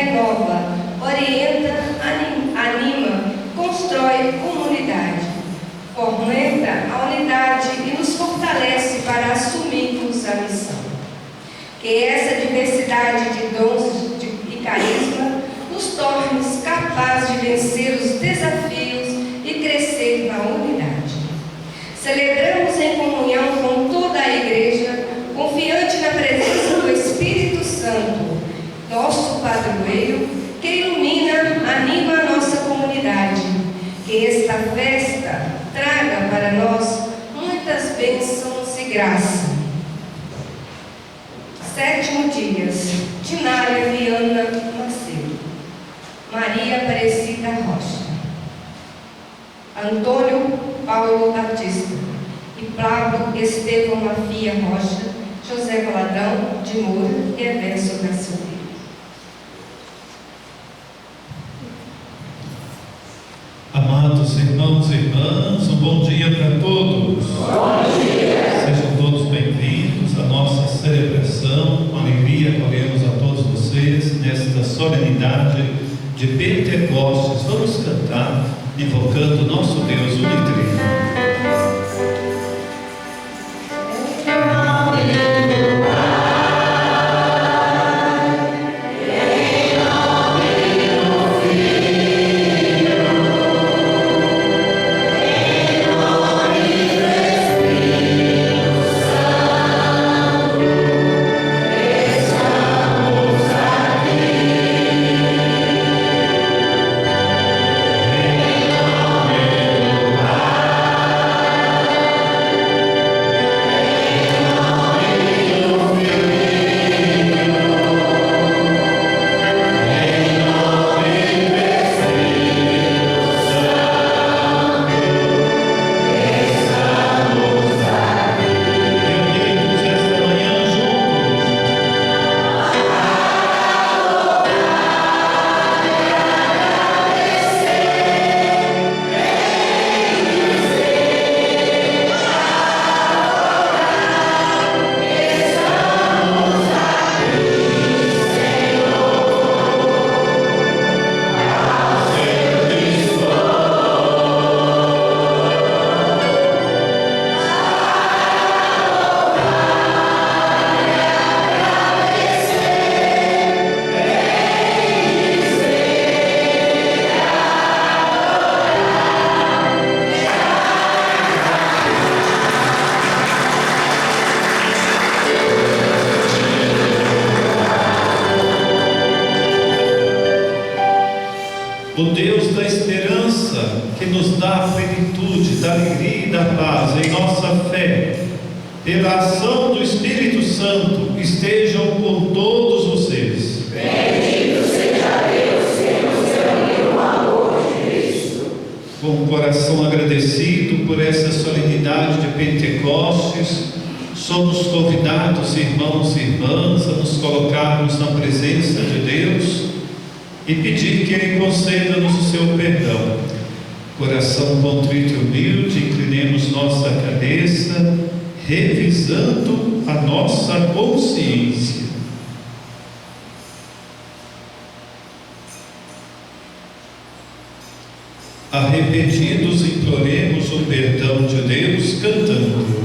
renova, orienta, anima, constrói comunidade, fomenta a unidade e nos fortalece para assumirmos a missão. Que essa diversidade de dons e carisma nos torne capazes de vencer os desafios e crescer na unidade. Celebramos em comunhão com toda a Igreja, confiante na presença do Espírito Santo, nosso padroeiro, que ilumina, anima a nossa comunidade. Que esta festa traga para nós muitas bênçãos e graça. 7º dias, Dinária Viana Macedo, Maria Aparecida Rocha, Antônio Paulo Batista e Pablo Estevão Mafia Rocha, José Valadão de Moura e Everson da Silveira. Amados irmãos e irmãs, um bom dia para todos. Bom dia. Sejam todos bem-vindos à nossa celebração. Com alegria acolhemos a todos vocês nesta solenidade de Pentecostes. Vamos cantar invocando nosso Deus unitrino. O Deus da esperança, que nos dá a plenitude da alegria e da paz em nossa fé, pela ação do Espírito Santo, estejam com todos vocês. Bendito seja Deus que nos reuniu no amor de Cristo. Com o coração agradecido por essa solenidade de Pentecostes, somos convidados, irmãos e irmãs, a nos colocarmos na presença de Deus e pedir que Ele conceda-nos o seu perdão. Coração contrito e humilde, inclinemos nossa cabeça, revisando a nossa consciência. Arrependidos, imploremos o perdão de Deus, cantando.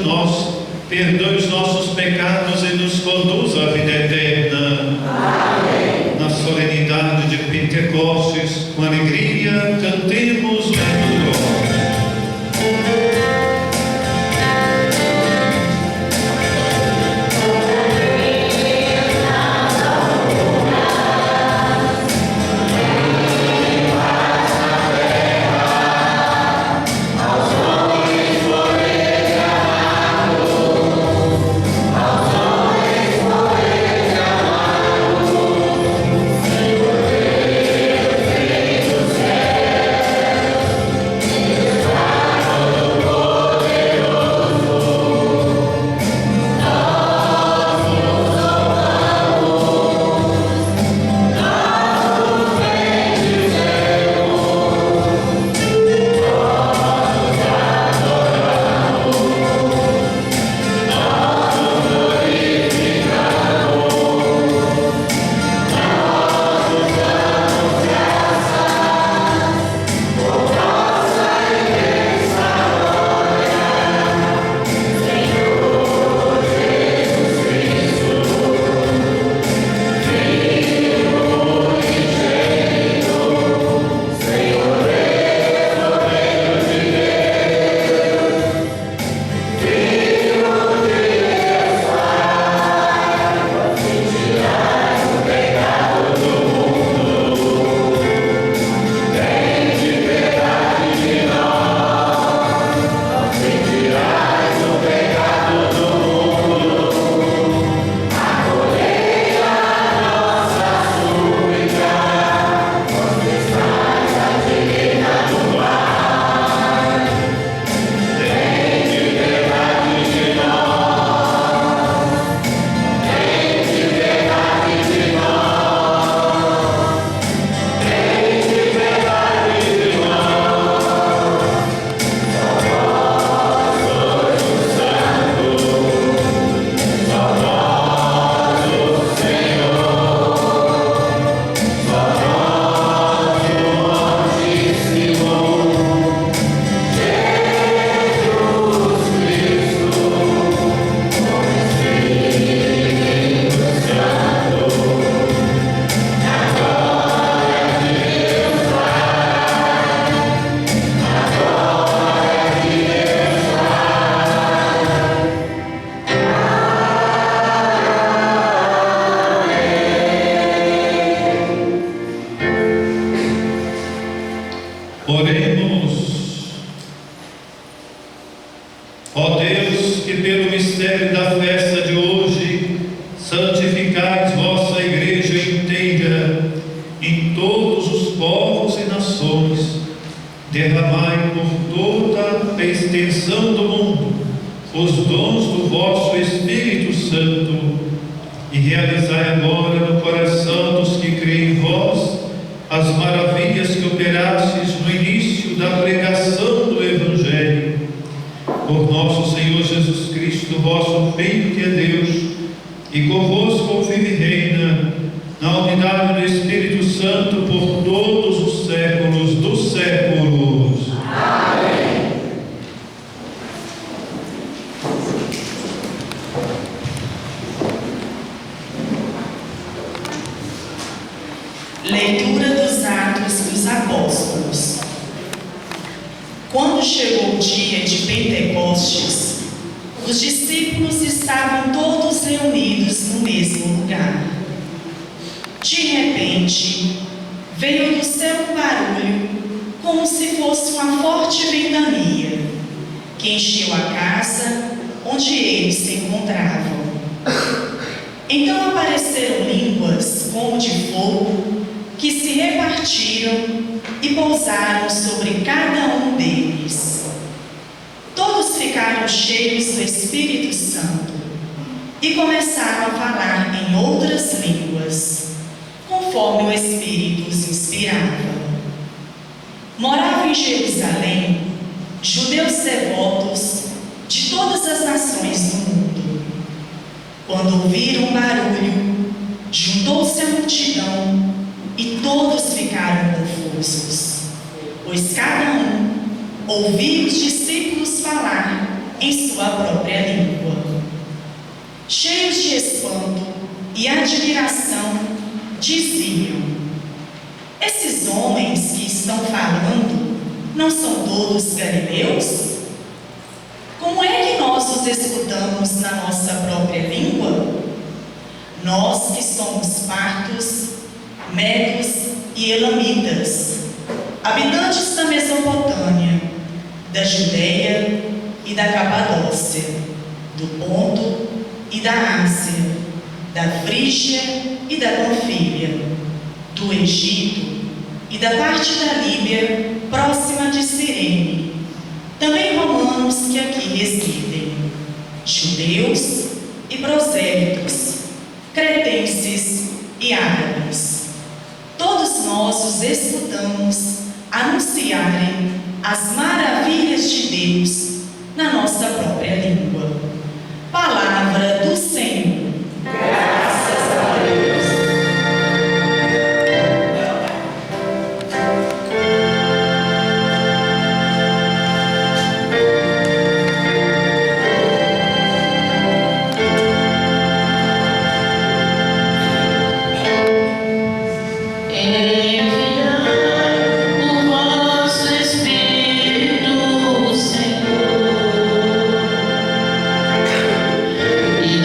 a nós, perdoe os nossos pecados e nos conduza à vida eterna. Amém. Na solenidade de Pentecostes, com alegria, cantemos o hino. Oremos. Ó Deus, que pelo mistério da festa de hoje santificais vossa Igreja inteira em todos os povos e nações, derramai por toda a extensão do mundo os dons do vosso Espírito Santo e realizai agora no coração dos que creem em vós as maravilhas que operastes no início da pregação do Evangelho. Por nosso Senhor Jesus Cristo, vosso Filho, que é Deus, e convosco vive e reina, na unidade do Espírito Santo, por todos os séculos dos séculos. Amém. Leitura dos Atos dos Apóstolos. Quando chegou o dia de Pentecostes, os discípulos estavam todos reunidos no mesmo lugar. De repente, veio do céu um barulho, como se fosse uma forte ventania, que encheu a casa onde eles se encontravam. Então apareceram línguas como de fogo, que se repartiram e pousaram sobre cada um deles. Todos ficaram cheios do Espírito Santo e começaram a falar em outras línguas, conforme o Espírito os inspirava. Moravam em Jerusalém judeus devotos de todas as nações do mundo. Quando ouviram o barulho, juntou-se a multidão e todos ficaram confusos, pois cada um ouvia os discípulos falar em sua própria língua. Cheios de espanto e admiração, diziam: esses homens que estão falando não são todos galileus? Como é que nós os escutamos na nossa própria língua? Nós que somos partos, medos e elamitas, habitantes da Mesopotâmia, da Judeia e da Capadócia, do Ponto e da Ásia, da Frígia e da Panfília, do Egito e da parte da Líbia próxima de Cirene, também romanos que aqui residem, judeus e prosélitos, cretenses e árabes. Todos nós os escutamos anunciarem as maravilhas de Deus na nossa própria língua. Palavra do Senhor. Graças a Deus. E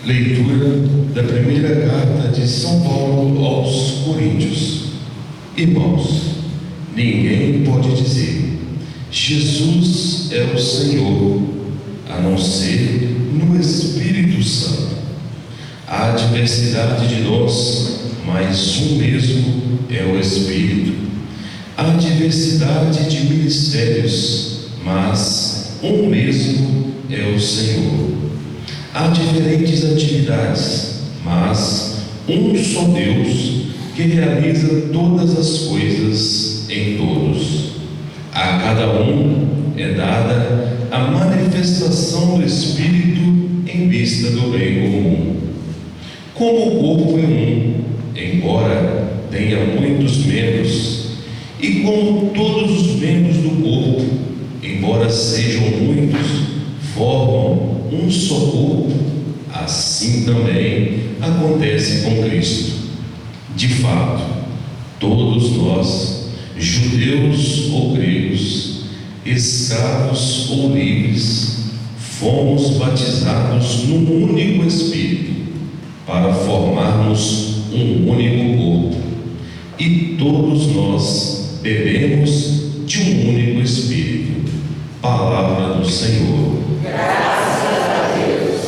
Leitura da primeira carta de São Paulo aos Coríntios. Irmãos, ninguém pode dizer: Jesus é o Senhor, a não ser no Espírito Santo. Há diversidade de nós, mas um mesmo é o Espírito. Há diversidade de ministérios, mas um mesmo é o Senhor. Há diferentes atividades, mas um só Deus que realiza todas as coisas em todos. A cada um é dada a manifestação do Espírito em vista do bem comum. Como o corpo é um, embora tenha muitos membros, e como todos os membros do corpo, embora sejam muitos, formam um só corpo, assim também acontece com Cristo. De fato, todos nós, judeus ou gregos, escravos ou livres, fomos batizados num único Espírito, para formarmos um único corpo, e todos nós bebemos de um único Espírito. Palavra do Senhor. Graças a Deus.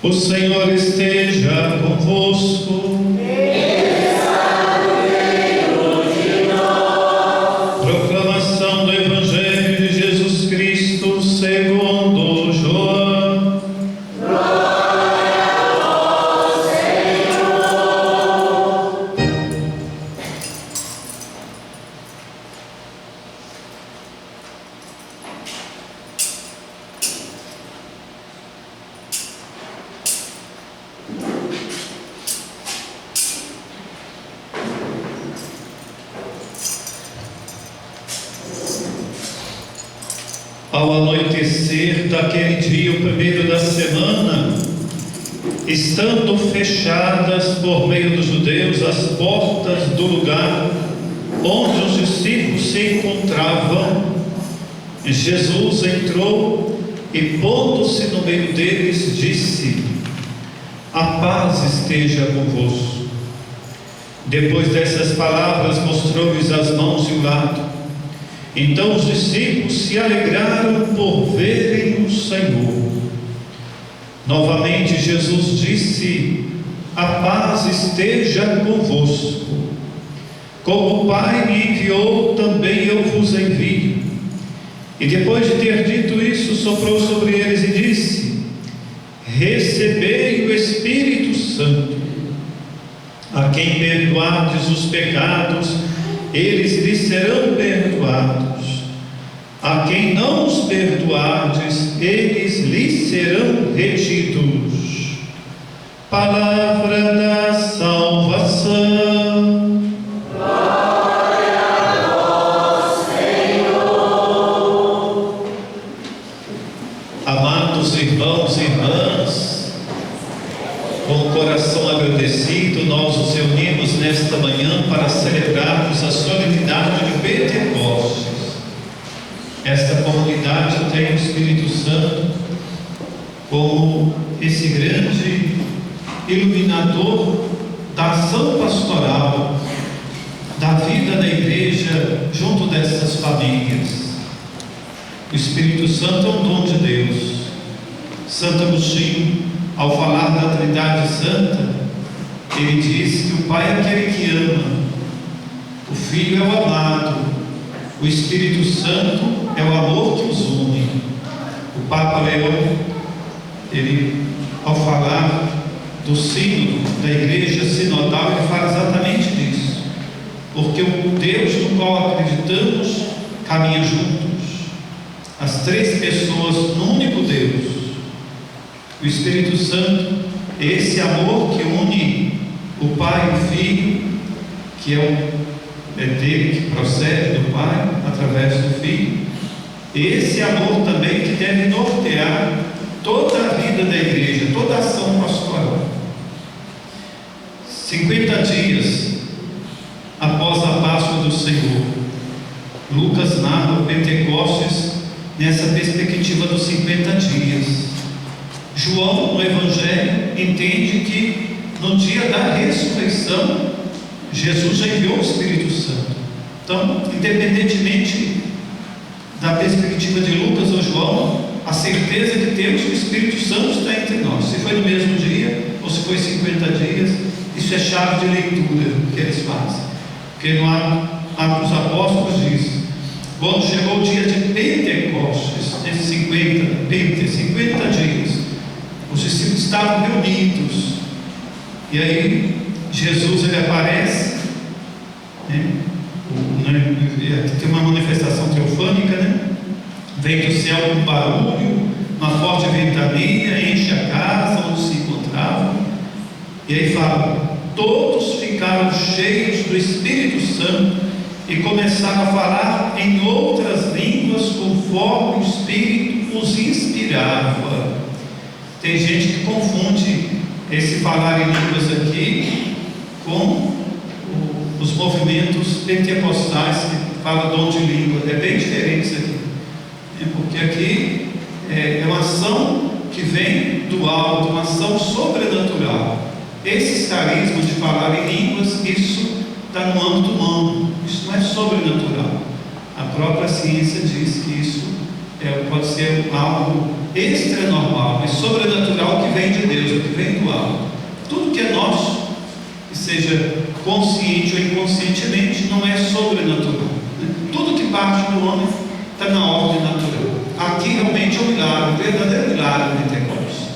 O Senhor esteja convosco. Proclamação do Evangelho de Jesus Cristo segundo João. Ao anoitecer daquele dia, o primeiro da semana, estando fechadas por meio dos judeus as portas do lugar onde os discípulos se encontravam, Jesus entrou e, pondo-se no meio deles, disse: a paz esteja convosco. Depois dessas palavras, mostrou-lhes as mãos e o lado. Então os discípulos se alegraram por verem o Senhor. Novamente Jesus disse: a paz esteja convosco. Como o Pai me enviou, também eu vos envio. E depois de ter dito isso, soprou sobre eles e disse: recebei o Espírito Santo. A quem perdoardes os pecados, eles lhes serão perdoados. A quem não os perdoardes, eles lhes serão retidos. Palavra da salvação. Glória a vós, Senhor. Amados irmãos e irmãs, com o coração agradecido, nós nos reunimos nesta manhã para celebrarmos a solenidade de Pentecostes. Esta comunidade tem o Espírito Santo como esse grande iluminador da ação pastoral, da vida da igreja junto dessas famílias. O Espírito Santo é um dom de Deus. Santo Agostinho, ao falar da Trindade Santa, ele diz que o Pai é aquele que ama, o Filho é o amado, o Espírito Santo é o amor que os une. O Papa Leão, ele, ao falar do sínodo da Igreja Sinodal, ele fala exatamente disso, porque o Deus no qual acreditamos caminha juntos, as três pessoas no único Deus. O Espírito Santo é esse amor que une o Pai e o Filho, que é dele que procede do Pai através do Filho. Esse amor também que deve nortear toda a vida da igreja, toda a ação pastoral. 50 dias após a Páscoa do Senhor, Lucas narra o Pentecostes nessa perspectiva dos 50 dias. João, no Evangelho, entende que no dia da ressurreição, Jesus já enviou o Espírito Santo. Então, independentemente da perspectiva de Lucas ou João, a certeza que temos que o Espírito Santo está entre nós. Se foi no mesmo dia ou se foi 50 dias, isso é chave de leitura que eles fazem. Porque no Atos dos Apóstolos diz: quando chegou o dia de Pentecostes, esses 50 dias, os discípulos estavam reunidos, e aí Jesus ele aparece, né? Tem uma manifestação teofânica, né? Vem do céu um barulho, uma forte ventania, enche a casa onde se encontravam, e aí fala: todos ficaram cheios do Espírito Santo e começaram a falar em outras línguas conforme o Espírito os inspirava. Tem gente que confunde esse falar em línguas aqui com os movimentos pentecostais que falam dom de língua. É bem diferente isso aqui, porque aqui é uma ação que vem do alto, uma ação sobrenatural. Esses carismas de falar em línguas, isso está no âmbito humano, isso não é sobrenatural. A própria ciência diz que isso pode ser algo extranormal, mas sobrenatural que vem de Deus, que vem do alto. Tudo que é nosso, que seja consciente ou inconscientemente, não é sobrenatural. Tudo que parte do homem está na ordem natural. Aqui realmente é um milagre, um verdadeiro milagre de Pentecostes.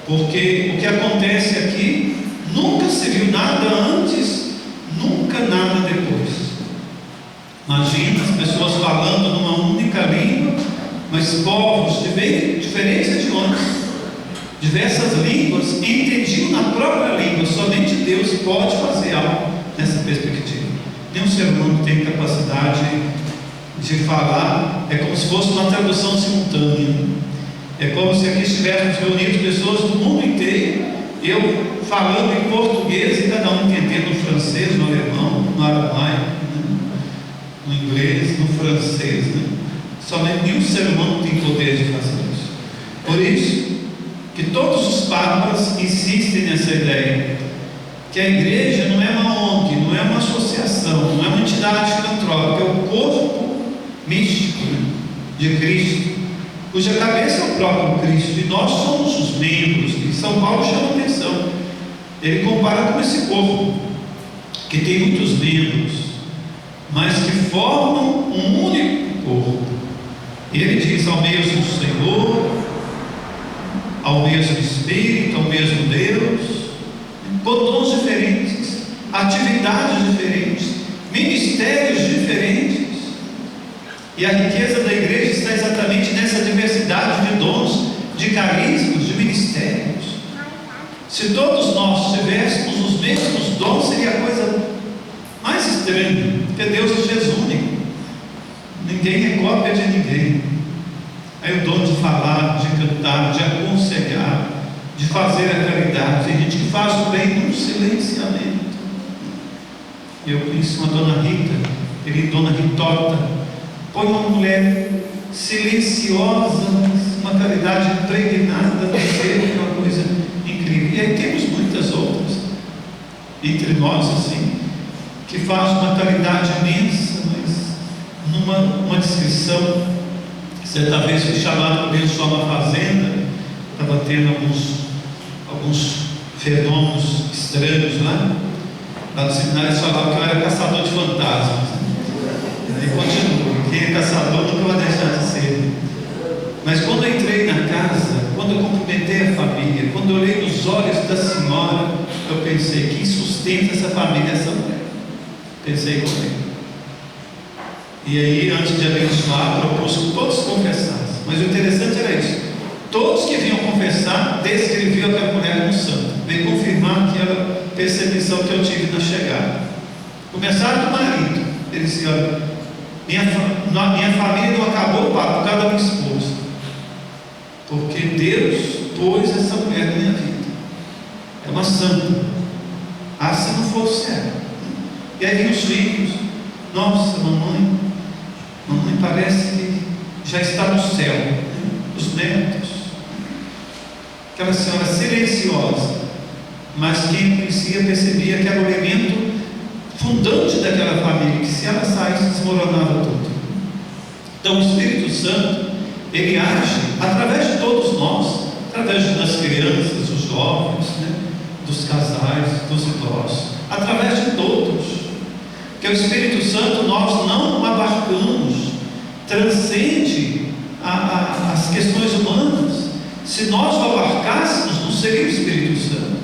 Porque o que acontece aqui, nunca se viu nada antes, nunca nada depois. Imagina as pessoas falando numa única língua, mas povos diferentes idiomas, diversas línguas, entendiam na própria língua. Somente Deus pode fazer algo nessa perspectiva. Nenhum ser humano tem capacidade de falar, é como se fosse uma tradução simultânea. É como se aqui estivéssemos reunidos pessoas do mundo inteiro, eu falando em português e cada um entendendo no francês, no alemão, no aramaico, no inglês, no francês. Somente nenhum ser humano tem poder de fazer isso. Por isso que todos os papas insistem nessa ideia, que a igreja não é uma ONG, não é uma associação, não é uma entidade filantrópica, é o corpo místico de Cristo, cuja cabeça é o próprio Cristo, e nós somos os membros. E São Paulo chama atenção, ele compara com esse corpo, que tem muitos membros, mas que formam um único corpo. E ele diz: ao mesmo Senhor, ao mesmo Espírito, ao mesmo Deus, com dons diferentes, atividades diferentes, ministérios diferentes. E a riqueza da igreja está exatamente nessa diversidade de dons, de carismas, de ministérios. Se todos nós tivéssemos os mesmos dons, seria a coisa mais estranha, porque Deus nos fez único. Ninguém é cópia de ninguém. Aí o dom de falar, de cantar, de aconselhar, de fazer a caridade. Tem gente que faz o bem no silenciamento. Eu conheci uma dona Rita, dona Ritota. Foi uma mulher silenciosa, uma caridade impregnada no ser, uma coisa incrível. E aí temos muitas outras entre nós, assim, que faz uma caridade imensa, mas numa descrição. Certa vez fui chamado para abençoar uma fazenda, estava tendo alguns fenômenos estranhos lá no seminário. Eles falavam que eu era caçador de fantasmas. E continuo, quem é caçador nunca vai deixar de ser. Mas quando eu entrei na casa, quando eu cumprimentei a família, quando eu olhei nos olhos da senhora, eu pensei: quem sustenta essa família, essa mulher? Pensei comigo. E aí, antes de abençoar, propus que todos confessassem. Mas o interessante era isso: todos que vinham confessar descreviam aquela mulher como santa. Veio confirmar aquela percepção que eu tive na chegada. Começaram do marido. Ele disse: olha, minha família não acabou por causa da minha esposa, porque Deus pôs essa mulher na minha vida. É uma santa. Ah, se não fosse ela. E aí vem os filhos: nossa, mamãe parece que já está no céu. Os netos, aquela senhora silenciosa, mas que em princípio percebia que era o elemento fundante daquela família, que se ela saísse, desmoronava tudo. Então o Espírito Santo, ele age através de todos nós, através das crianças, dos jovens, dos casais, dos idosos, através de todos. Que o Espírito Santo nós não abarcamos, transcende as questões humanas. Se nós o abarcássemos, não seria o Espírito Santo.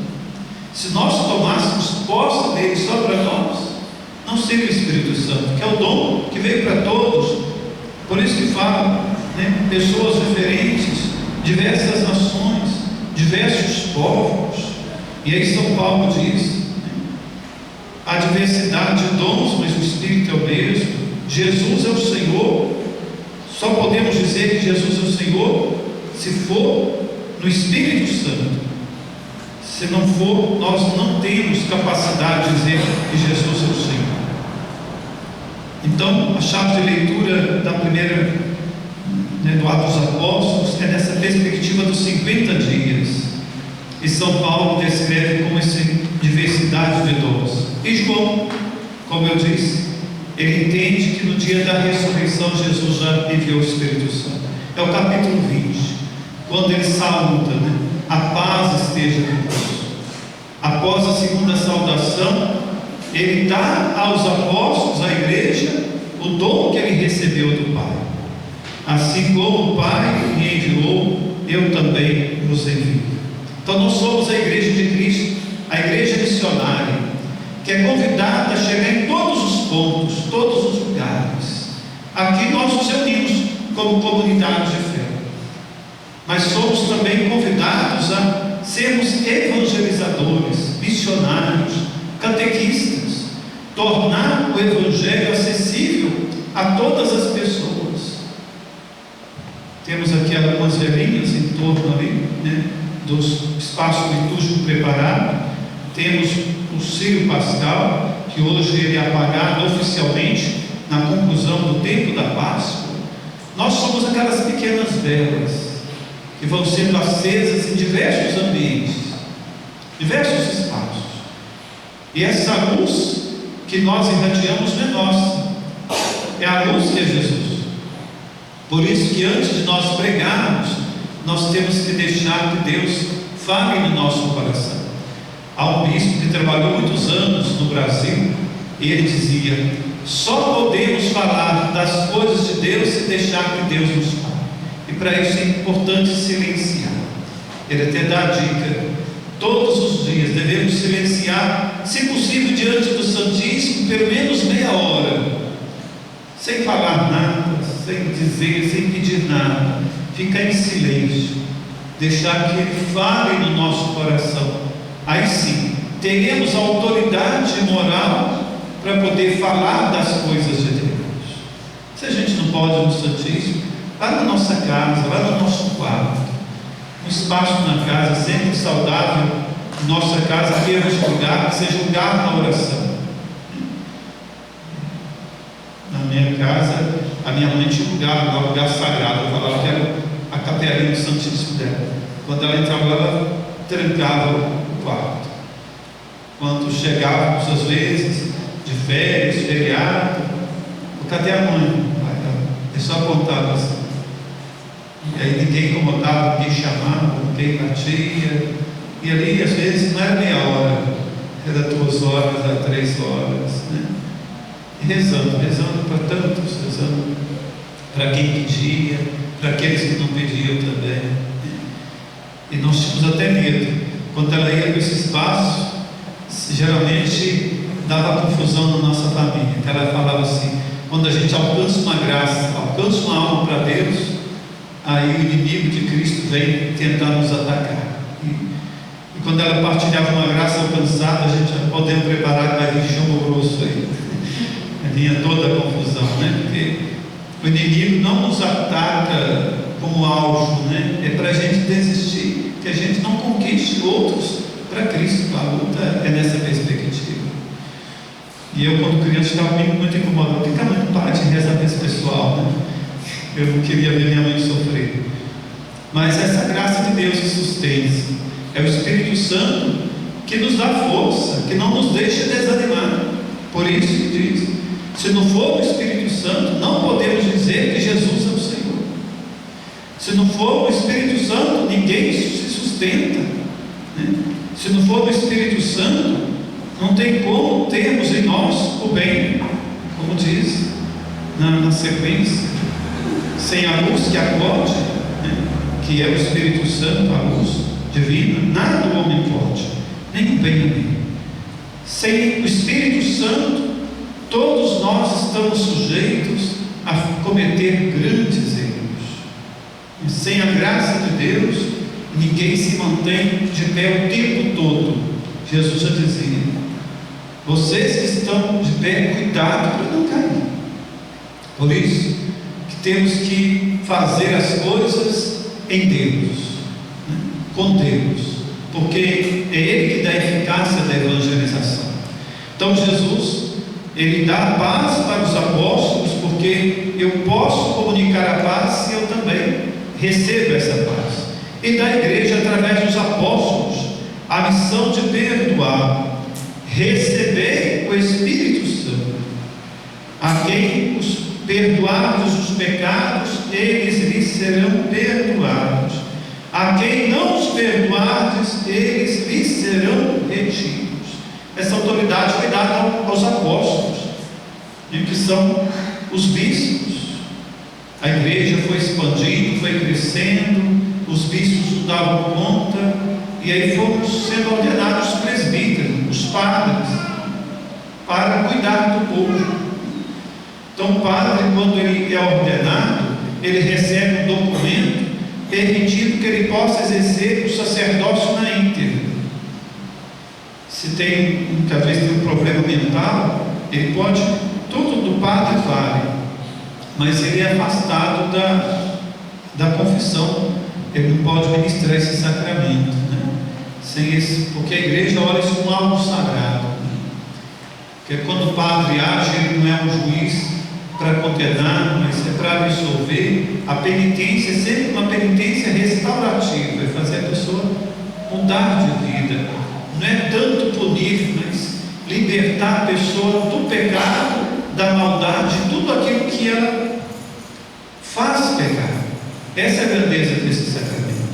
Se nós tomássemos posse dele só para nós, não seria o Espírito Santo, que é o dom que veio para todos. Por isso que fala, pessoas diferentes, diversas nações, diversos povos. E aí São Paulo diz: a diversidade de dons, mas o Espírito é o mesmo. Jesus é o Senhor. Só podemos dizer que Jesus é o Senhor se for no Espírito Santo. Se não for, nós não temos capacidade de dizer que Jesus é o Senhor. Então, a chave de leitura da primeira, do Atos dos Apóstolos, é nessa perspectiva dos 50 dias. E São Paulo descreve como essa diversidade de dons. E João, como eu disse, ele entende que no dia da ressurreição Jesus já enviou o Espírito Santo. É o capítulo 20. quando ele saúda, né? A paz esteja convosco. Após a segunda saudação, ele dá aos apóstolos, à igreja, o dom que ele recebeu do Pai. Assim como o Pai me enviou, eu também vos envio. Então nós somos a igreja de Cristo, a igreja missionária, que é convidada a chegar em todos os pontos, todos os lugares. Aqui nós nos reunimos como comunidade de fé, mas somos também convidados a sermos evangelizadores, missionários, catequistas, tornar o evangelho acessível a todas as pessoas. Temos aqui algumas velhinhas em torno ali, né, do espaço litúrgico preparado. Temos o Círio Pascal, que hoje ele é apagado oficialmente na conclusão do tempo da Páscoa. Nós somos aquelas pequenas velas que vão sendo acesas em diversos ambientes, diversos espaços. E essa luz que nós irradiamos não é nossa, é a luz que é Jesus. Por isso que antes de nós pregarmos, nós temos que deixar que Deus fale no nosso coração. Há um bispo que trabalhou muitos anos no Brasil, e ele dizia: só podemos falar das coisas de Deus se deixar que Deus nos fale. E para isso é importante silenciar. Ele até dá a dica: todos os dias devemos silenciar, se possível diante do Santíssimo, pelo menos meia hora, sem falar nada, sem dizer, sem pedir nada, ficar em silêncio, deixar que Ele fale no nosso coração. Aí sim, teremos a autoridade moral para poder falar das coisas de Deus. Se a gente não pode no Santíssimo, lá na nossa casa, lá no nosso quarto, um espaço na casa sempre saudável, nossa casa queira lugar, que seja lugar na oração. Na minha casa, a minha mãe tinha um lugar sagrado. Eu falava que era a capelinha do Santíssimo dela. Quando ela entrava lá, ela trancava o quarto. Quando chegávamos às vezes de férias, feriado, cadê a mãe? Eu só apontava assim. E aí ninguém incomodava, ninguém chamava, ninguém batia. E ali às vezes não era meia hora, era 2 horas, era 3 horas, né? E rezando para tantos, rezando para quem pedia, para aqueles que não pediam também. E nós tínhamos até medo. Quando ela ia para esse espaço, geralmente dava confusão na nossa família. Então ela falava assim: quando a gente alcança uma graça, alcança uma alma para Deus, aí o inimigo de Cristo vem tentar nos atacar. E quando ela partilhava uma graça alcançada, a gente já podemos preparar que vai vir chumbo grosso aí. Vinha toda a confusão, né? Porque o inimigo não nos ataca como alvo, né? É para a gente desistir, que a gente não conquiste outros para Cristo. A luta é nessa perspectiva. E eu, quando criança, ficava muito incomodado. Por que a mãe não para de rezar para esse pessoal, né? Eu não queria ver minha mãe sofrer. Mas essa graça de Deus que sustenta, é o Espírito Santo que nos dá força, que não nos deixa desanimar. Por isso que diz: se não for o Espírito Santo, não podemos dizer que Jesus é o Senhor. Se não for o Espírito Santo, ninguém se sustenta, né? Se não for o Espírito Santo, não tem como termos em nós o bem, como diz na sequência: sem a luz que acode, né, que é o Espírito Santo, a luz divina, nada o homem pode, nem o bem nem o bem. Sem o Espírito Santo, todos nós estamos sujeitos a cometer grandes erros. E sem a graça de Deus, ninguém se mantém de pé o tempo todo. Jesus já dizia: vocês que estão de pé, cuidado para não cair. Por isso que temos que fazer as coisas em Deus, né? Com Deus, porque é Ele que dá a eficácia da evangelização. Então Jesus, Ele dá a paz para os apóstolos, porque eu posso comunicar a paz se eu também recebo essa paz. E da igreja, através dos apóstolos, a missão de perdoar, receber o Espírito Santo. A quem os perdoados os pecados, eles lhes serão perdoados. A quem não os perdoardes, eles lhes serão retidos. Essa autoridade foi dada aos apóstolos, que são os bispos. A igreja foi expandindo, foi crescendo, os bispos não davam conta, e aí foram sendo ordenados os presbíteros, os padres, para cuidar do povo. Então o padre, quando ele é ordenado, ele recebe um documento permitindo que ele possa exercer o sacerdócio na íntegra. Se tem, muitas vezes tem um problema mental, ele pode, tudo do padre vale, mas ele é afastado da confissão, ele não pode ministrar esse sacramento, né? Sem esse, porque a igreja olha isso como algo sagrado, né? Porque quando o padre age, ele não é um juiz para condenar, mas é para absolver. A penitência é sempre uma penitência restaurativa, é fazer a pessoa mudar de vida, não é tanto punir, mas libertar a pessoa do pecado, da maldade, tudo aquilo que ela faz pecar. Essa é a grandeza desse sacramento.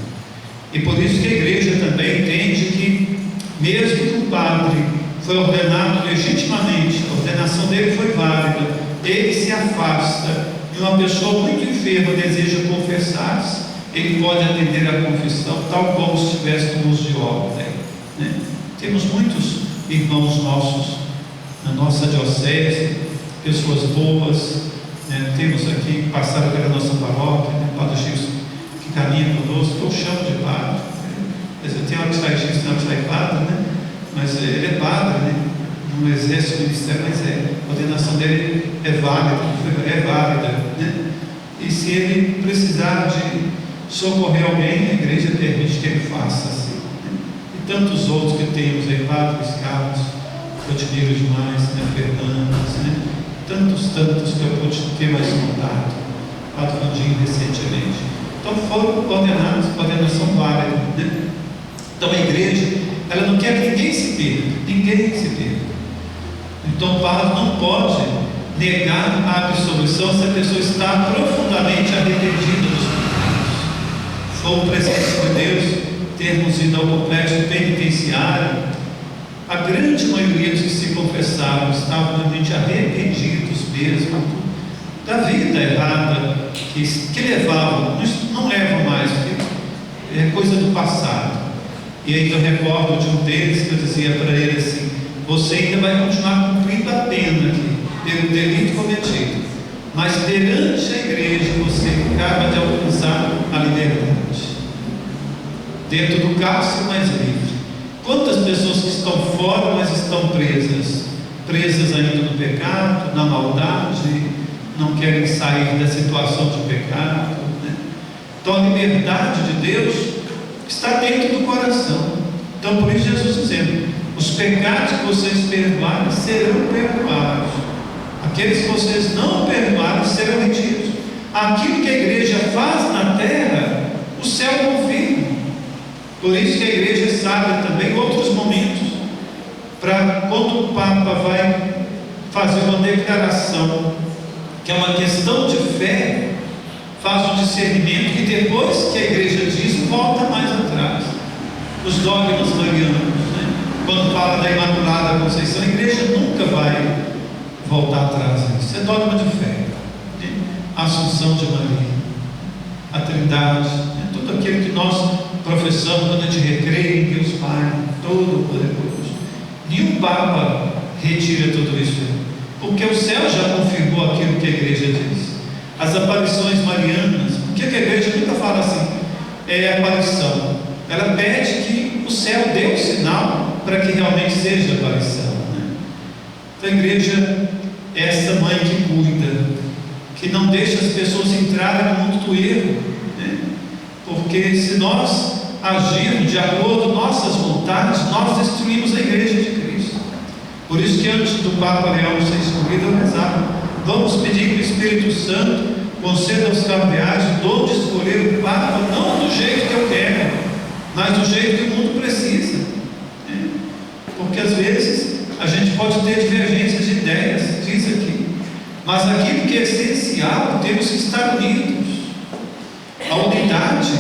E por isso que a igreja também entende que, mesmo que o padre foi ordenado legitimamente, a ordenação dele foi válida, ele se afasta e uma pessoa muito enferma deseja confessar-se, ele pode atender à confissão, tal como se estivesse no uso de ordem, né? Temos muitos irmãos nossos na nossa diocese, pessoas boas, né? Temos aqui, passaram pela nossa paróquia, né? Padre Gilson, que caminha conosco, que eu chamo de padre, né? Tem hora que sai Gilson, tem hora que sai padre, né? Mas ele é padre, né? Não exerce o ministério, mas a ordenação dele é válida, né? E se ele precisar de socorrer alguém, a igreja permite que ele faça assim, né? E tantos outros que temos aí, Padre Carlos, que eu admiro demais, né? Fernandes, né? Tantos que eu pude ter mais contato, Padre Vandinho recentemente. Então foram ordenados, ordenação válida, né? Então a igreja, ela não quer que ninguém se perda. Então o padre não pode negar a absolvição se a pessoa está profundamente arrependida dos pecados. Foi um presente de Deus termos ido ao complexo penitenciário. A grande maioria dos que se confessavam estavam realmente arrependidos mesmo da vida errada que levavam, não levam mais, porque é coisa do passado. E aí eu recordo de um deles que eu dizia para ele assim: você ainda vai continuar cumprindo a pena aqui, pelo delito cometido, mas perante a igreja você acaba de alcançar a liberdade. Dentro do cárcere, mais livre. Quantas pessoas que estão fora, mas estão presas ainda no pecado, na maldade, não querem sair da situação de pecado, né? Então a liberdade de Deus está dentro do coração. Então por isso Jesus dizendo: os pecados que vocês perdoarem serão perdoados, aqueles que vocês não perdoarem serão retidos. Aquilo que a igreja faz na terra, o céu confirma. Por isso que a igreja sabe também outros momentos, para quando o Papa vai fazer uma declaração, que é uma questão de fé, faz um discernimento que depois que a igreja diz, volta mais atrás. Os dogmas marianos, né? Quando fala da Imaculada Conceição, a igreja nunca vai voltar atrás. Isso é dogma de fé, né? A Assunção de Maria, a Trindade, né? Tudo aquilo que nós professamos quando a gente recreia em Deus Pai Todo-Poderoso. Nenhum Papa retira tudo isso, porque o céu já confirmou aquilo que a igreja diz. As aparições marianas, por que a igreja nunca fala assim? É aparição. Ela pede que o céu dê o sinal para que realmente seja aparição, né? Então a igreja é essa mãe que cuida, que não deixa as pessoas entrarem no mundo do erro, né? Porque se nós agirmos de acordo com nossas vontades, nós destruímos a igreja de Cristo. Por isso que antes do Papa Leão ser escolhido, eu rezava: vamos pedir que o Espírito Santo conceda aos cardeais o dom de escolher o Papa, não do jeito que eu quero, mas do jeito que o mundo precisa, né? Porque às vezes a gente pode ter divergências de ideias, diz aqui, mas aquilo que é essencial, temos que estar unidos. A unidade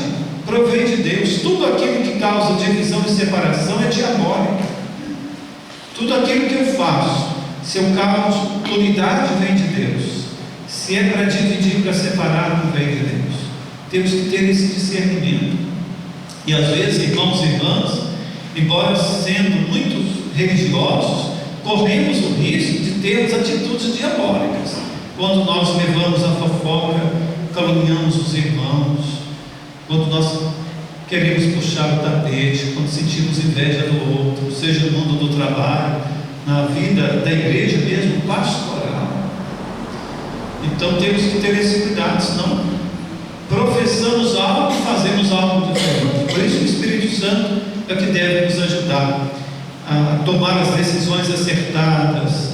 provém de Deus. Tudo aquilo que causa divisão e separação é diabólico. Tudo aquilo que eu faço, se eu causo unidade, vem de Deus. Se é para dividir, para separar, não vem de Deus. Temos que ter esse discernimento. E às vezes, irmãos e irmãs, embora sendo muito religiosos, corremos o risco de termos atitudes diabólicas. Quando nós levamos a fofoca, caluniamos os irmãos, quando nós queremos puxar o tapete, quando sentimos inveja do outro, seja no mundo do trabalho, na vida da igreja mesmo, pastoral. Então temos que ter esse cuidado, senão professamos algo e fazemos algo diferente. Por isso o Espírito Santo é o que deve nos ajudar a tomar as decisões acertadas.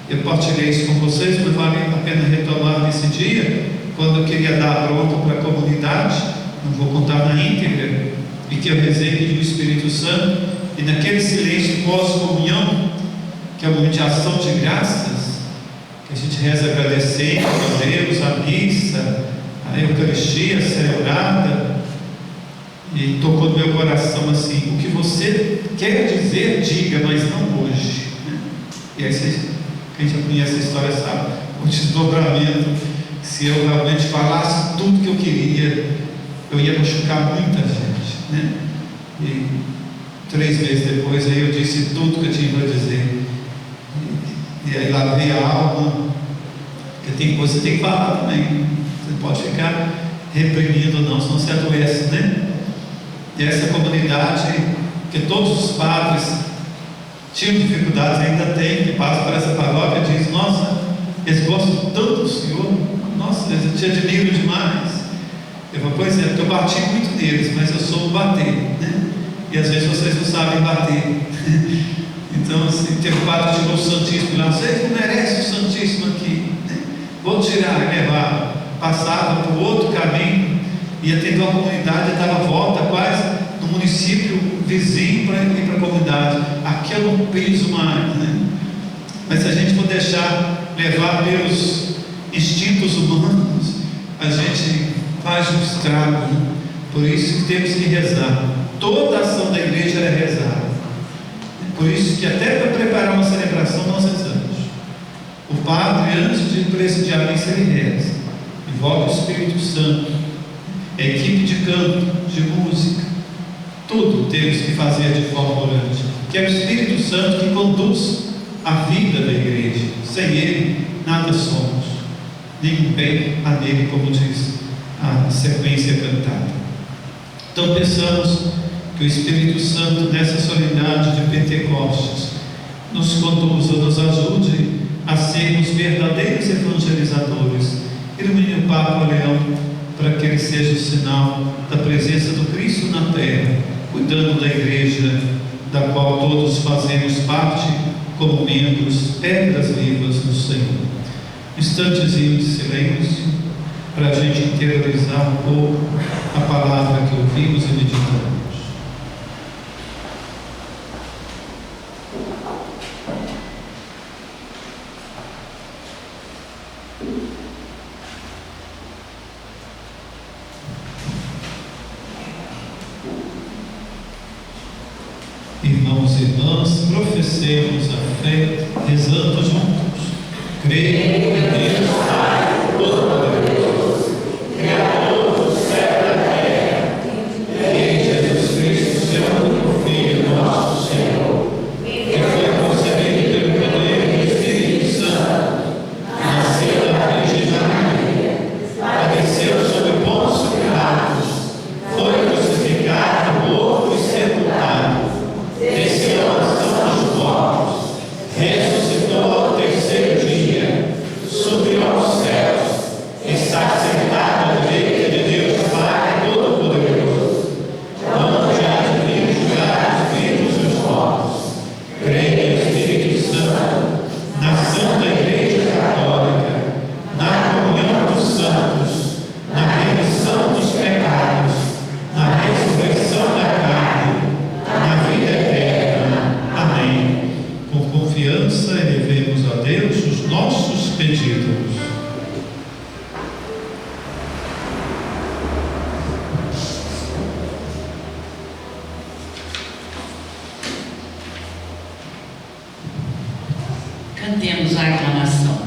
Eu partilhei isso com vocês, mas vale a pena retomar nesse dia, quando eu queria dar a bronca para a comunidade, não vou contar na íntegra, e que eu rezei pedindo o Espírito Santo, e naquele silêncio pós-comunhão, que é o momento de ação de graças, que a gente reza agradecendo a Deus, a missa, a Eucaristia celebrada, e tocou no meu coração assim: o que você quer dizer, diga, mas não hoje. E aí quem já conhece a história sabe o desdobramento. Se eu realmente falasse tudo que eu queria, eu ia machucar muita gente, né? E 3 meses depois aí eu disse tudo que eu tinha para dizer. E aí lá veio a alma, porque tem coisa que você tem que falar também. Você pode ficar reprimindo não, senão você adoece, né? E essa comunidade, que todos os padres tinham dificuldades, ainda tem, que passam por essa paróquia, diz: nossa, eles gostam tanto do Senhor, nossa, eles te admiram demais. Eu falo: pois é, porque eu bati muito neles, mas eu soube bater, né? E às vezes vocês não sabem bater. Então, assim, teve um padre que tirou o Santíssimo lá: vocês não merecem o Santíssimo aqui, né? Vou tirar e levar. Passava por outro caminho, ia ter uma comunidade, dava volta quase no município vizinho para ir para a comunidade. Aqui eu não piso mais, né? Mas se a gente for deixar levar pelos instintos humanos, a gente faz um estrago, né? Por isso que temos que rezar. Toda a ação da igreja é rezar. Por isso que até para preparar uma celebração nós rezamos. O padre, antes de presidir a missa, ele reza, invoca o Espírito Santo, a equipe de canto, de música, tudo temos que fazer de forma orante, que é o Espírito Santo que conduz a vida da igreja. Sem ele nada somos, nenhum bem a nele, como diz a sequência cantada. Então pensamos que o Espírito Santo, nessa solenidade de Pentecostes, nos conduza, nos ajude a sermos verdadeiros evangelizadores. Ilumine o Papa Leão para que ele seja o sinal da presença do Cristo na terra, cuidando da igreja, da qual todos fazemos parte como membros, pedras vivas do Senhor. Um instantezinho de silêncio para a gente interiorizar um pouco a palavra que ouvimos e meditamos. Irmãos e irmãs, professemos a fé, rezando juntos. Creio em Deus Pai Todo-Poderoso, Criador do céu e da terra, e em Jesus Cristo, seu único Filho, nosso Senhor, que foi concebido pelo poder do Espírito Santo, nasceu da Virgem Maria, padeceu sob Pôncio Pilatos, foi crucificado, morto e sepultado, desceu aos dos mortos, ressuscitou ao terceiro dia, subiu aos céus, Cantemos a aclamação.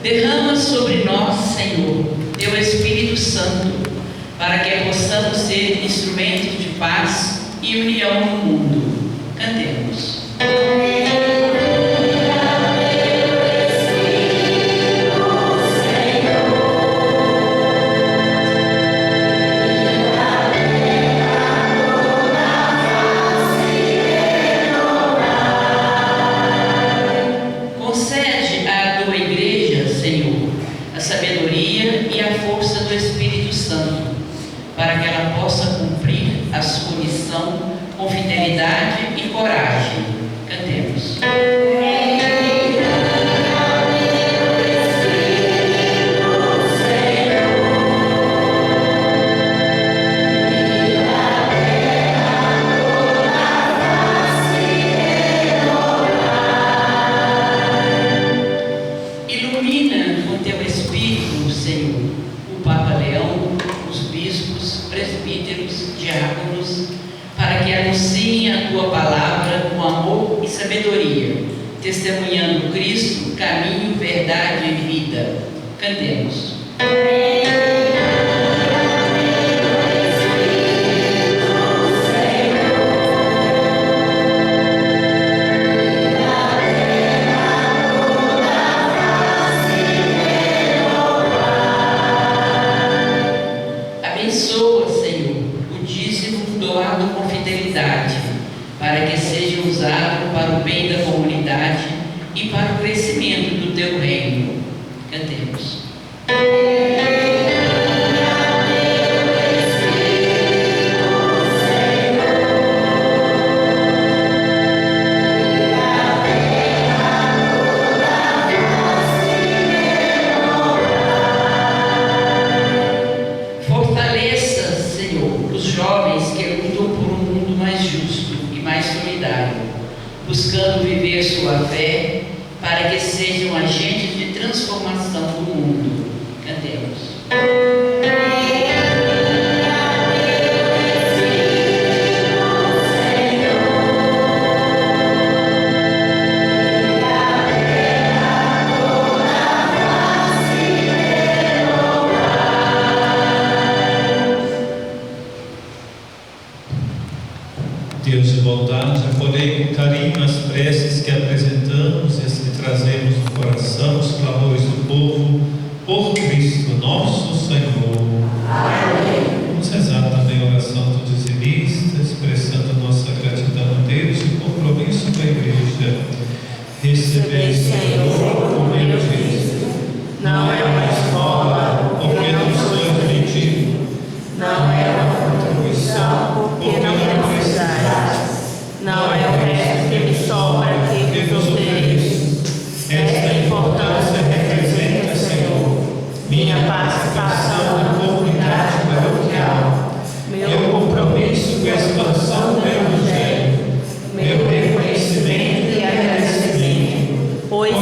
Derrama sobre nós, Senhor, teu Espírito Santo, para que possamos ser instrumentos de paz e união no mundo. Cantemos. Concede à tua igreja, Senhor, a sabedoria e a força do Espírito Santo, para que ela possa cumprir a sua missão com fidelidade e coragem. Cantemos. Ilumina com teu Espírito, Senhor, o Papa Leão, os bispos, presbíteros, diáconos, para que anunciem a tua palavra com amor e sabedoria, testemunhando Cristo, caminho, verdade e vida. Cantemos. Abençoa, Senhor, o dízimo doado com fidelidade, para que seja usado para o bem da comunidade e para o crescimento do teu reino. Cantemos. Fortaleça, Senhor, os jovens que lutam por um mundo mais justo e mais solidário, buscando viver sua fé para que sejam agentes de transformação do mundo. Cantemos. Deus de bondade, acolhei com carinho as preces que apresentamos e as que trazemos no coração, os clamores do povo, por Cristo nosso Senhor. Amém. Vamos rezar também a oração do dizimista, expressando nossa gratidão a Deus e o compromisso com a igreja. Recebei, Senhor, o meu Cristo. Não é uma esmola, porque não sois mendigo. Não é uma contribuição, porque não necessitais. Não é o resto que me sobra que vos ofereço. Esta importância representa, Senhor, minha participação na comunidade paroquial, meu compromisso com a expansão do Evangelho, meu reconhecimento e agradecimento, pois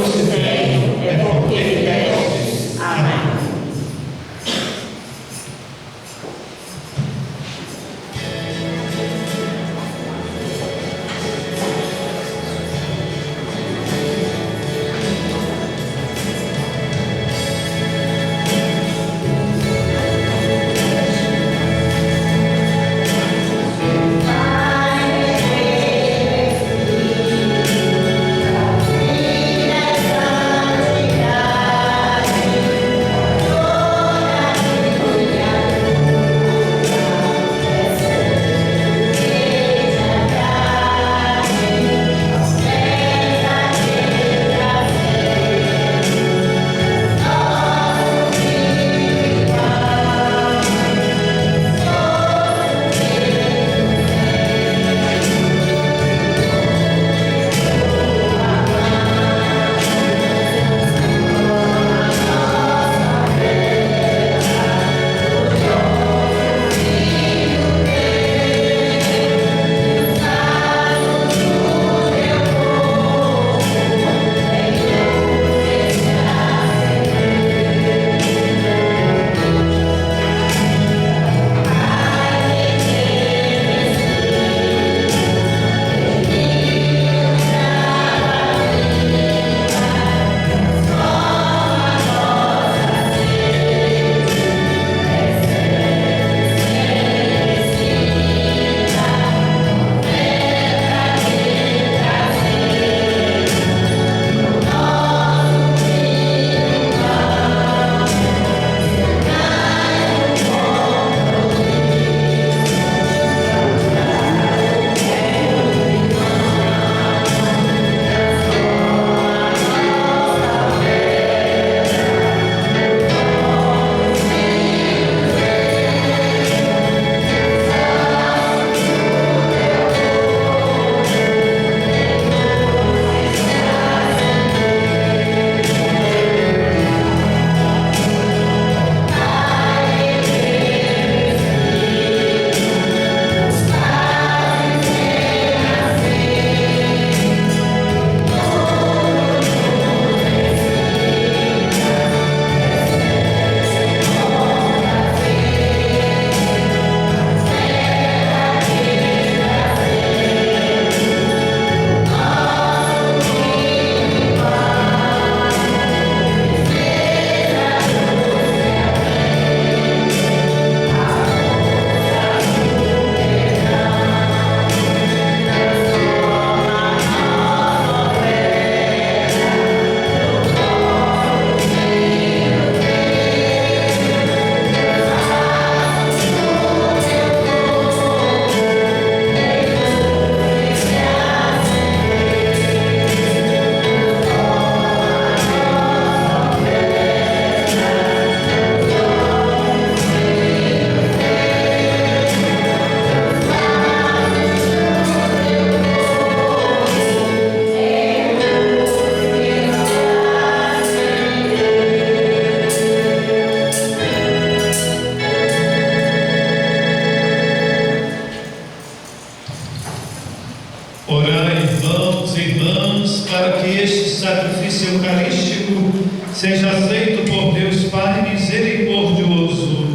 seja aceito por Deus Pai misericordioso.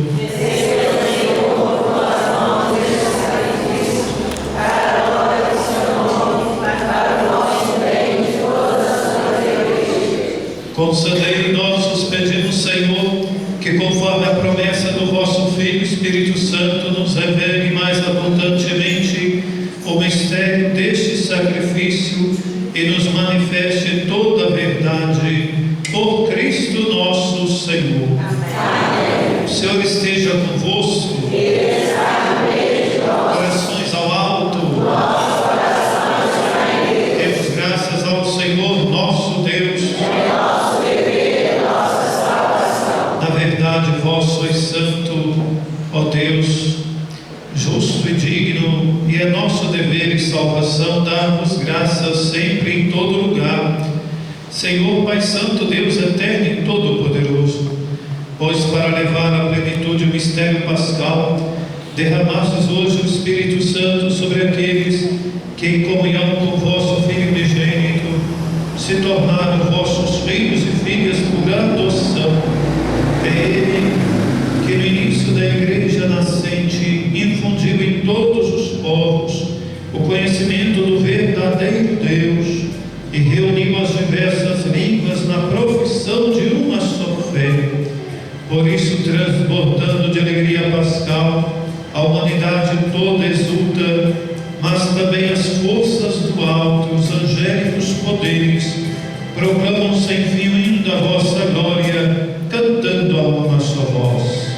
Concedei nossos pedimos, Senhor, que conforme a promessa do vosso Filho Espírito Santo nos revele mais abundantemente o mistério deste sacrifício e nos manifeste toda a verdade por Cristo nosso Senhor. Amém. O Senhor esteja convosco. Corações ao alto. Demos graças ao Senhor nosso Deus. Na verdade, vós sois santo, ó Deus, justo e digno, e é nosso dever e salvação dar-vos graças sempre em todo lugar, Senhor Pai Santo, Deus eterno e todo-poderoso, pois para levar à plenitude o mistério pascal, derramastes hoje o Espírito Santo sobre aqueles que, em comunhão com o vosso Filho unigênito, se tornaram vossos filhos e filhas por adoção. É Ele que no início da Igreja nascente infundiu em todos os povos o conhecimento do verdadeiro Deus e reuniu as diversas línguas na profissão de uma só fé. Por isso, transbordando de alegria pascal, a humanidade toda exulta, mas também as forças do alto, os angélicos poderes, proclamam sem fim o hino da vossa glória, cantando a uma só voz.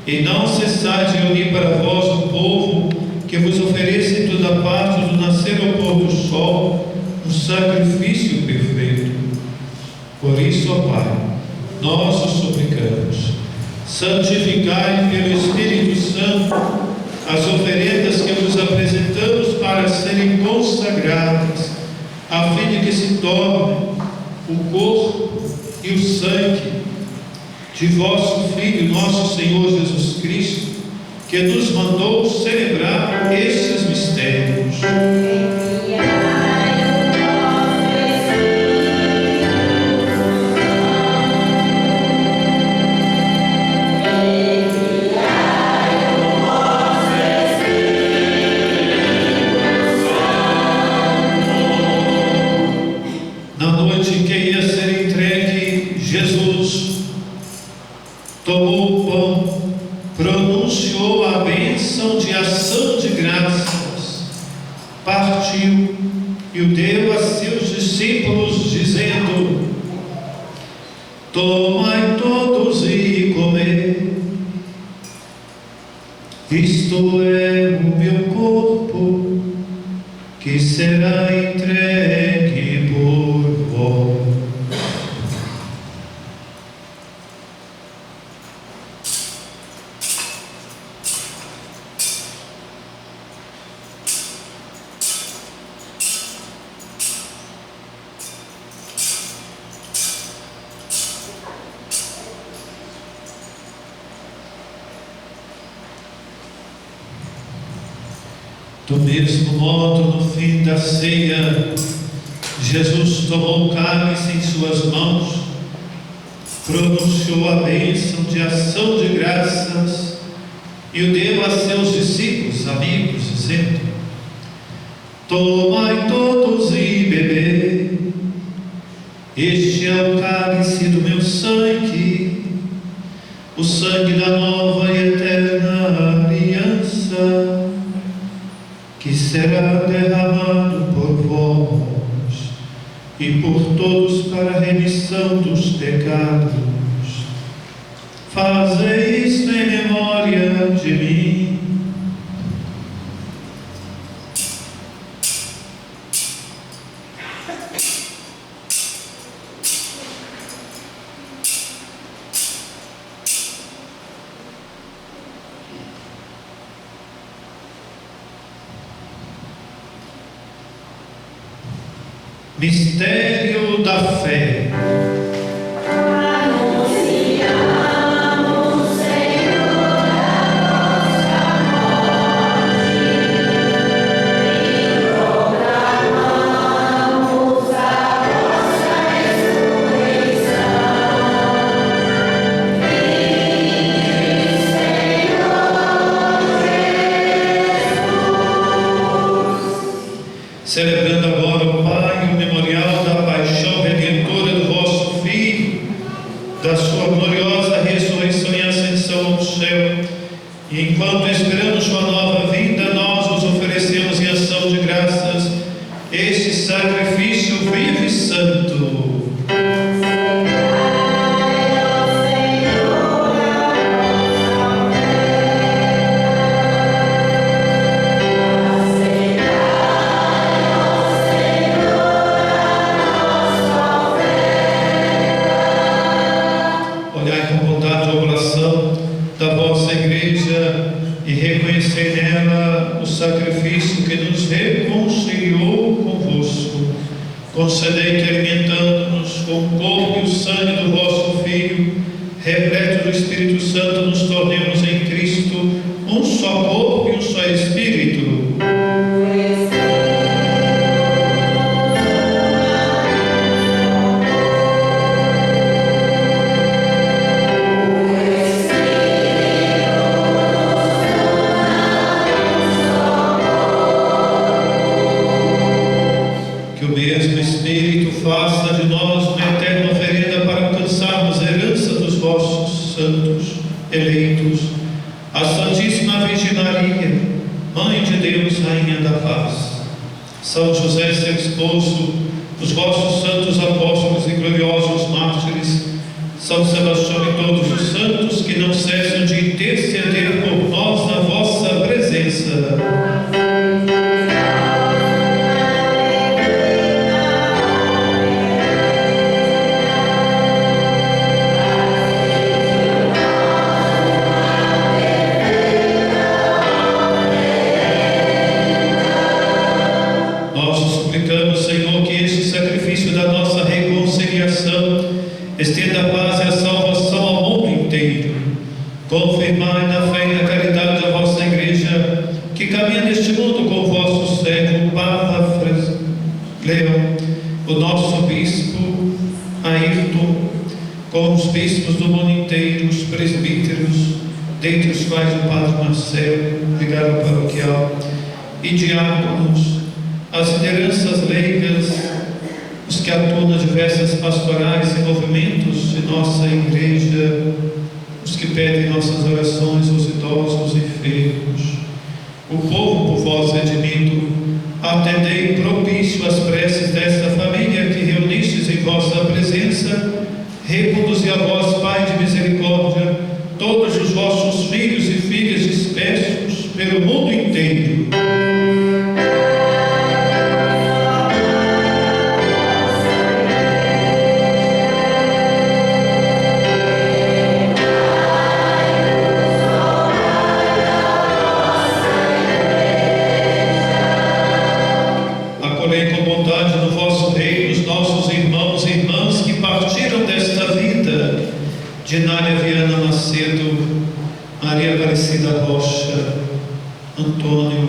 E não cessais de reunir para vós o povo que vos ofereça em toda parte do nascer ao pôr do sol um sacrifício perfeito. Por isso, ó Pai, nós os suplicamos, santificai pelo Espírito Santo as oferendas que vos apresentamos para serem consagradas, a fim de que se torne o corpo e o sangue de vosso Filho, nosso Senhor Jesus Cristo, que nos mandou celebrar estes mistérios. Na noite em que ia ser entregue, Jesus tomou o pão, pronunciou a bênção de ação de graças, partiu e o deu a seus discípulos, dizendo: tomai todos e comei, isto é o meu corpo, que será entregue por vós. Do mesmo modo, no fim da ceia, Jesus tomou o cálice em suas mãos, pronunciou a bênção de ação de graças e o deu a seus discípulos, amigos, dizendo: tomai todos e bebei, este é o cálice do meu sangue, o sangue da nova e eterna aliança, que será derramado por vós e por todos para a remissão dos pecados. Fazei isto em memória de mim. Mistério da fé. Celebrando agora, o Pai, o memorial da paixão redentora do vosso Filho, da sua gloriosa ressurreição e ascensão ao céu, e enquanto esperamos sua nova vinda, nós os oferecemos em ação de graças este sacrifício vivo e santo. Da vossa igreja e reconhecer nela o sacrifício que nos reconciliou convosco. Concedei que, alimentando-nos com o corpo e o sangue do vosso Filho, repleto do Espírito Santo, nos tornemos em Cristo um só corpo e um só Espírito. Faça de nós uma eterna oferenda para alcançarmos a herança dos vossos santos eleitos, a Santíssima Virgem Maria, Mãe de Deus, Rainha da Paz, São José, seu esposo, os vossos santos apóstolos e gloriosos mártires, São Sebastião e todos os santos que não cessam de interceder por nós na vossa presença. Estenda a paz e a salvação ao mundo inteiro. Confirmai na fé e na caridade a vossa igreja, que caminha neste mundo com o vosso servo, Papa Leão, o nosso bispo Ayrton, com os bispos do mundo inteiro, os presbíteros, dentre os quais o Padre Marcelo, vigário paroquial, e diáconos, as lideranças leigas, os que atuam nas diversas pastorais e movimentos de nossa igreja, os que pedem nossas orações, os idosos e enfermos, o povo por vós redimido, atendei propício às preces desta família que reunistes em vossa presença, reconduzi a vós, Pai de misericórdia, todos os vossos filhos e filhas dispersos pelo mundo inteiro. Dinária Viana Macedo, Maria Aparecida Rocha, Antônio,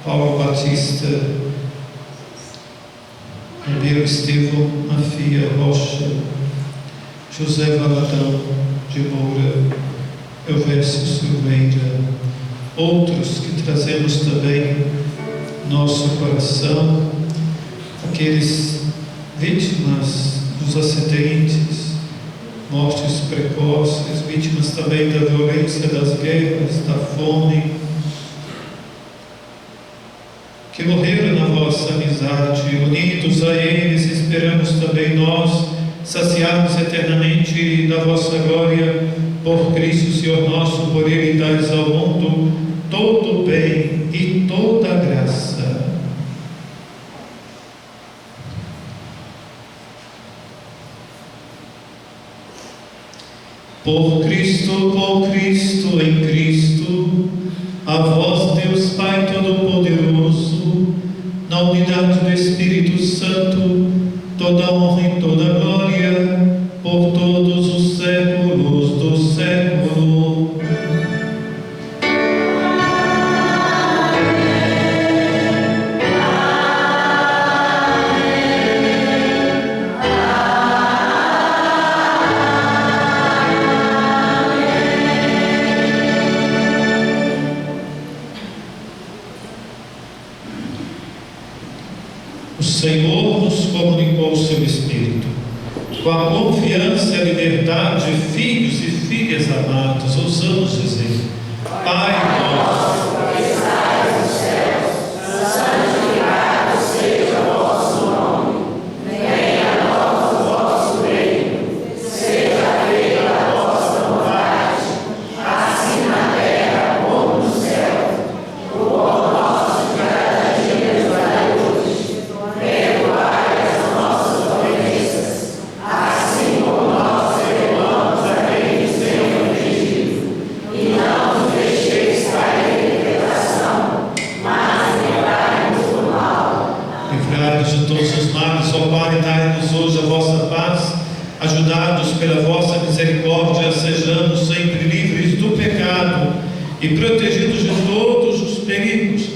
Paulo Batista, Ribeiro Estevão Mafia Rocha, José Valadão de Moura, Elvésio Silveira, outros que trazemos também nosso coração, aqueles vítimas dos acidentes, mortes precoces, vítimas também da violência das guerras, da fome, que morreram na vossa amizade. Unidos a eles, esperamos também nós saciarmos eternamente da vossa glória por Cristo Senhor nosso. Por Ele dais ao mundo todo o bem e toda a graça. Por Cristo, em Cristo, a vós, Deus Pai Todo-Poderoso, na unidade do Espírito Santo, toda honra e toda glória, por todos os séculos do século. O Senhor nos comunicou o seu Espírito. Com a confiança e a liberdade, filhos e filhas amados, ousamos dizer: Pai nosso, que estais nos céus, santificado seja o vosso nome. Venha a nós o vosso reino. Seja feita a vossa vontade, assim na terra como no céu. O pão nosso de cada dia nos dai hoje. Perdoai as nossas ofensas, assim como nós perdoamos a quem nos tem ofendido. E não nos deixeis cair em tentação, mas livrai-nos do mal. Livrai-nos de todos os males, ó Pai, dai-nos hoje a vossa paz. Ajudados pela vossa misericórdia, sejamos sempre livres do pecado e protegidos de todos os perigos,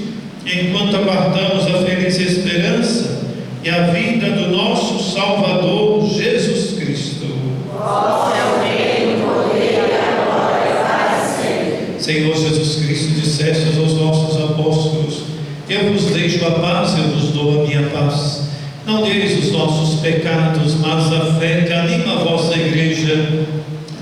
enquanto aguardamos a feliz esperança e a vinda do nosso Salvador Jesus Cristo. Vosso é o reino, o poder e a glória para sempre. Senhor Jesus Cristo, dissestes aos nossos apóstolos: eu vos deixo a paz, eu vos dou a minha paz. Não deis os nossos pecados, mas a fé que anima a vossa igreja.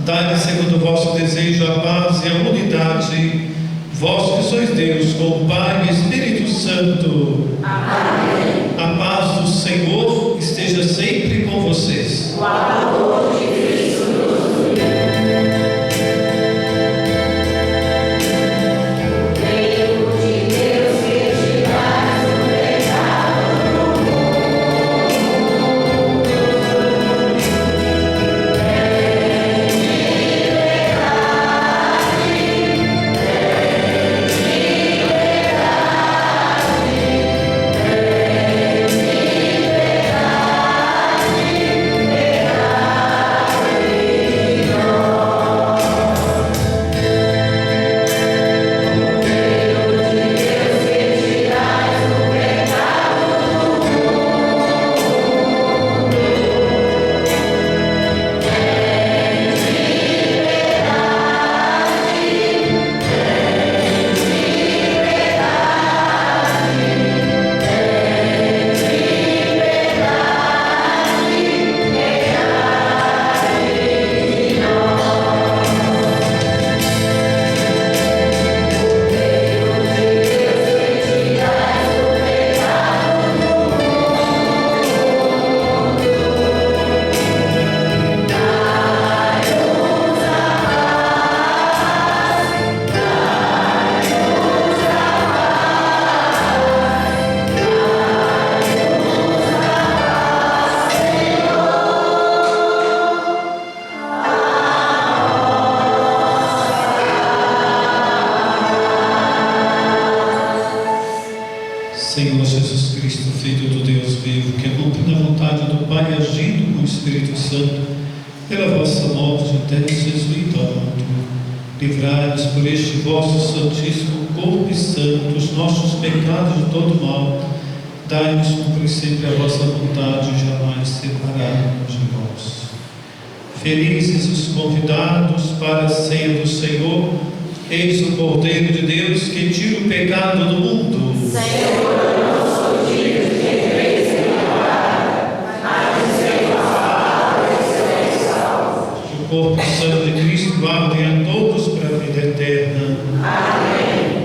Dai-lhe segundo o vosso desejo a paz e a unidade. Vós que sois Deus, com o Pai e Espírito Santo. Amém. A paz do Senhor esteja sempre com vocês. O amor de Cristo nos une. Reino de Deus que tirais o pecado do mundo. Senhor Jesus Cristo, Filho do Deus vivo, que cumpre na vontade do Pai, agindo com o Espírito Santo, pela vossa morte, até Jesus e mundo, livrai-nos por este vosso santíssimo corpo e sangue, dos nossos pecados de todo mal, dai-nos cumprir sempre a vossa vontade e jamais separar-nos de vós. Felizes os convidados para a ceia do Senhor, eis o Cordeiro de Deus que tira o pecado do mundo. Senhor, eu não sou digno de que entreis em minha palavra, mas dizei uma palavra e serei salvo. Que o corpo e sangue de Cristo guardem a todos para a vida eterna. Amém.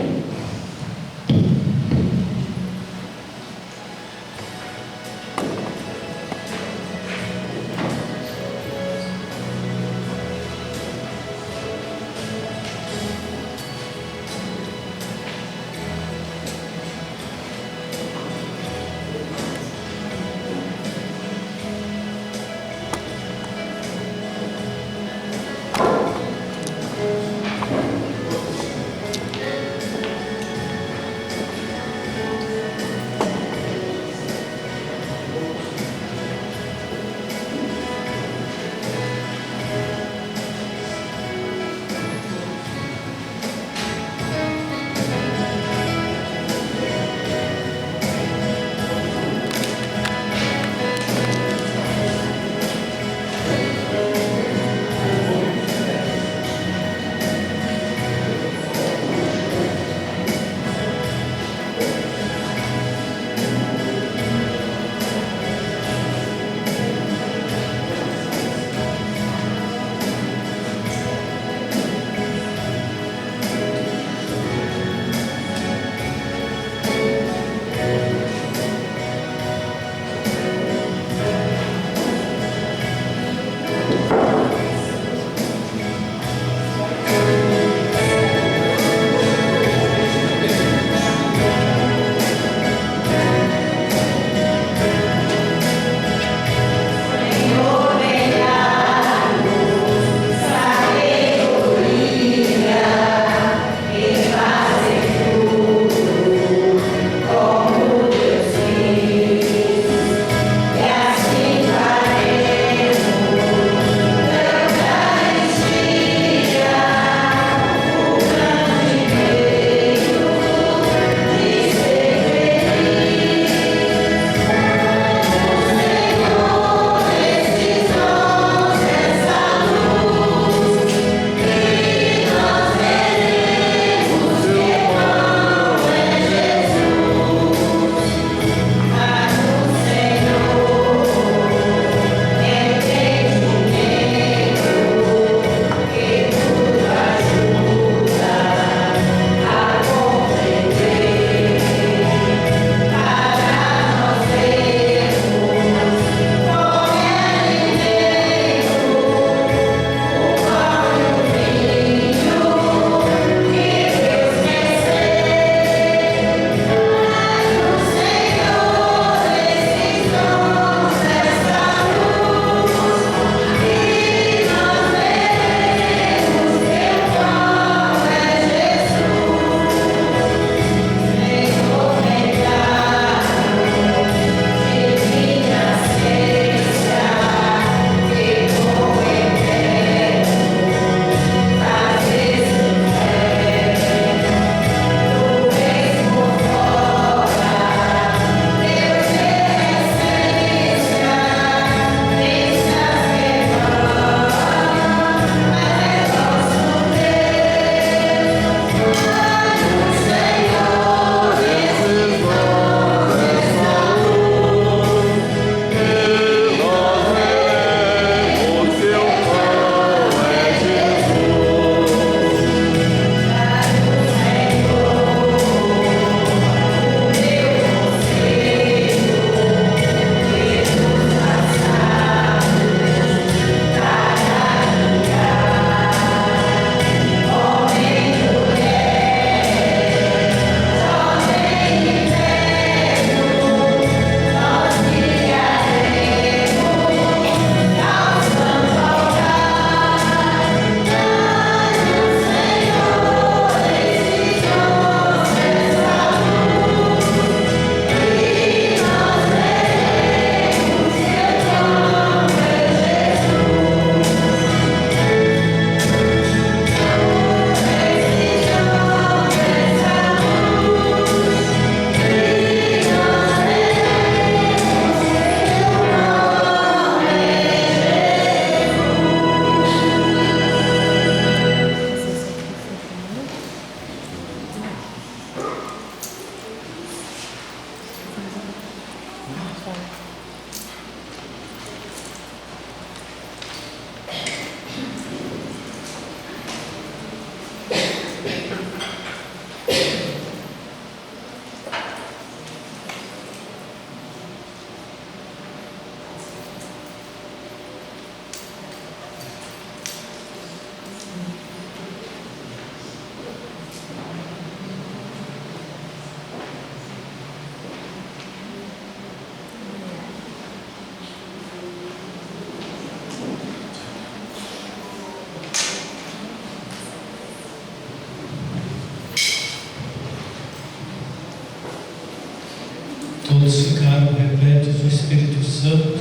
todos ficaram repletos do Espírito Santo,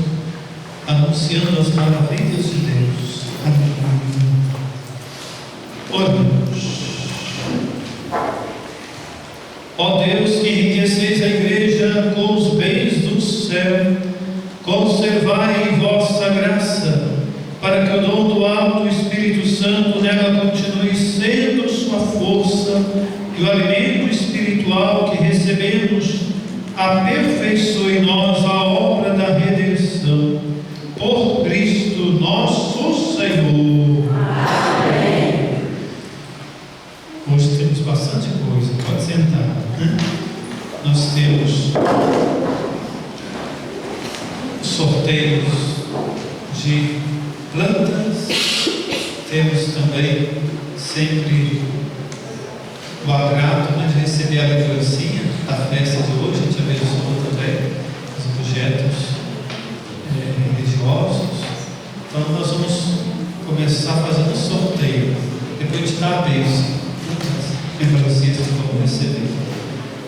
anunciando as maravilhas de Deus. Aleluia. Oremos. Ó Deus, que enriqueceis a igreja com os bens do céu, conservai em vossa graça, para que o dom do alto Espírito Santo nela continue sendo sua força e o alimento espiritual que recebemos aperfeiçoe em nós a obra da redenção. Por Cristo nosso Senhor. Amém. Hoje temos bastante coisa, pode sentar. Nós temos sorteios de plantas, temos também sempre o agrado de receber a lembrancinha da festa de hoje. A gente abençoa também os objetos religiosos. Então nós vamos começar fazendo um sorteio, depois de dar a bênção, lembrancinhas que vamos receber,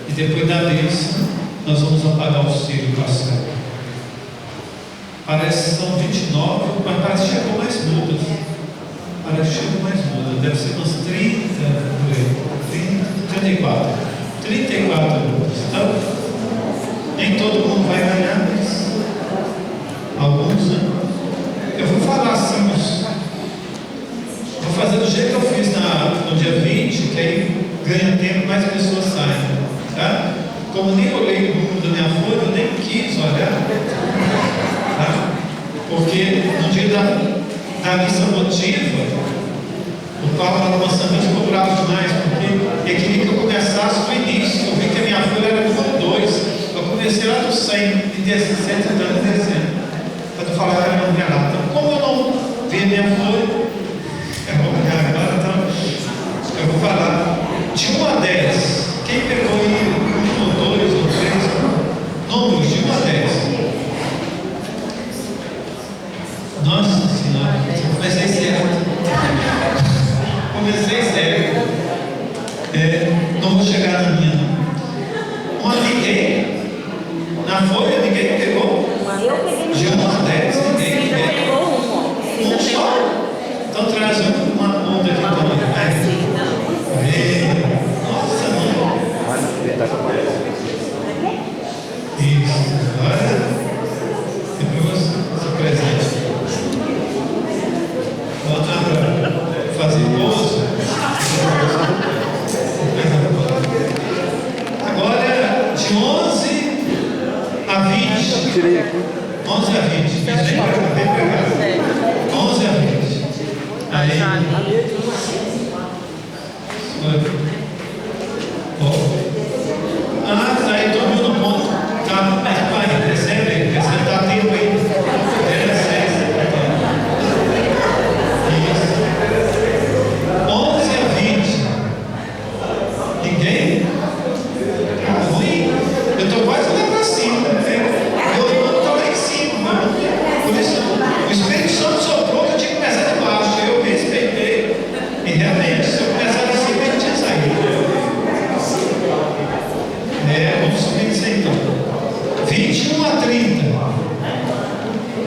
e depois da bênção nós vamos apagar o círio pascal. Parece que são 29, mas parece que chegou mais mudas. Parece que chegou mais mudas. Deve ser umas 30, 34. 34 mudas. Então, nem todo mundo vai ganhar, mas alguns, né? Eu vou falar assim, vou fazer do jeito que eu fiz no dia 20, que aí ganha tempo, mais pessoas saem. Tá? Como nem olhei no número da minha folha, eu nem quis olhar. Tá? Porque no dia da missa votiva, o Paulo lá no Moçambique ficou bravo demais, porque ele queria que eu começasse do início. Eu vi que a minha folha era número 2. Eu comecei lá do 100 e descendo, para tu falar que era não vinha lá. Então, como eu não vi a minha folha, eu vou ganhar agora, então eu vou falar de 1 a 10. Quem pegou aí 1 ou 2 ou 3 números de 1 a 10? Nossa Senhora, comecei certo. Comecei certo. Não vou chegar na minha, não. Uma ninguém. Na folha ninguém pegou? Eu peguei De 1 a 10, ninguém Cida pegou. pegou uma. Um só? Então traz uma onda aqui também. Nossa, não. Isso. Agora, depois seu presente. Voltar para fazer bolso. Agora, de 11 a 20. Tirei aqui. 11 a 20. Vem pra cá. 11 a 20. Aí. Tá aí todo mundo no ponto. Tá, mas vai, recebe, tá tempo aí. Isso. 11 a 20. Ninguém? Ruim. Eu tô quase lá pra cima. Meu nome tá lá em cima. Por isso, o Espírito Santo soprou que eu tinha que começar de baixo. Eu respeitei. E realmente, se eu começar de cima, ele tinha saído. Vamos subir isso aí então. 21 a 30.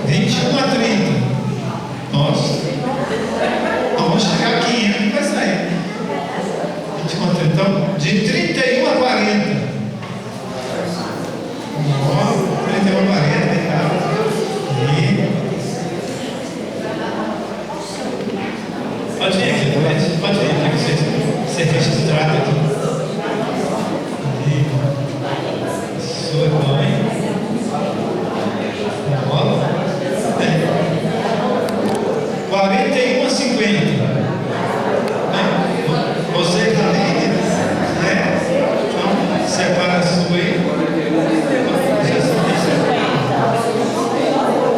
21 a 30. Nossa. Vamos chegar a 500 e vai sair. 21 a 30. Então, de 31 a 40. 31 a 40, legal. Pode vir aqui, pode vir aqui, vocês. Serviço de trato aqui. Sou bom, hein? Bola? 41 a 50. Você também, né? Então, separa a sua aí.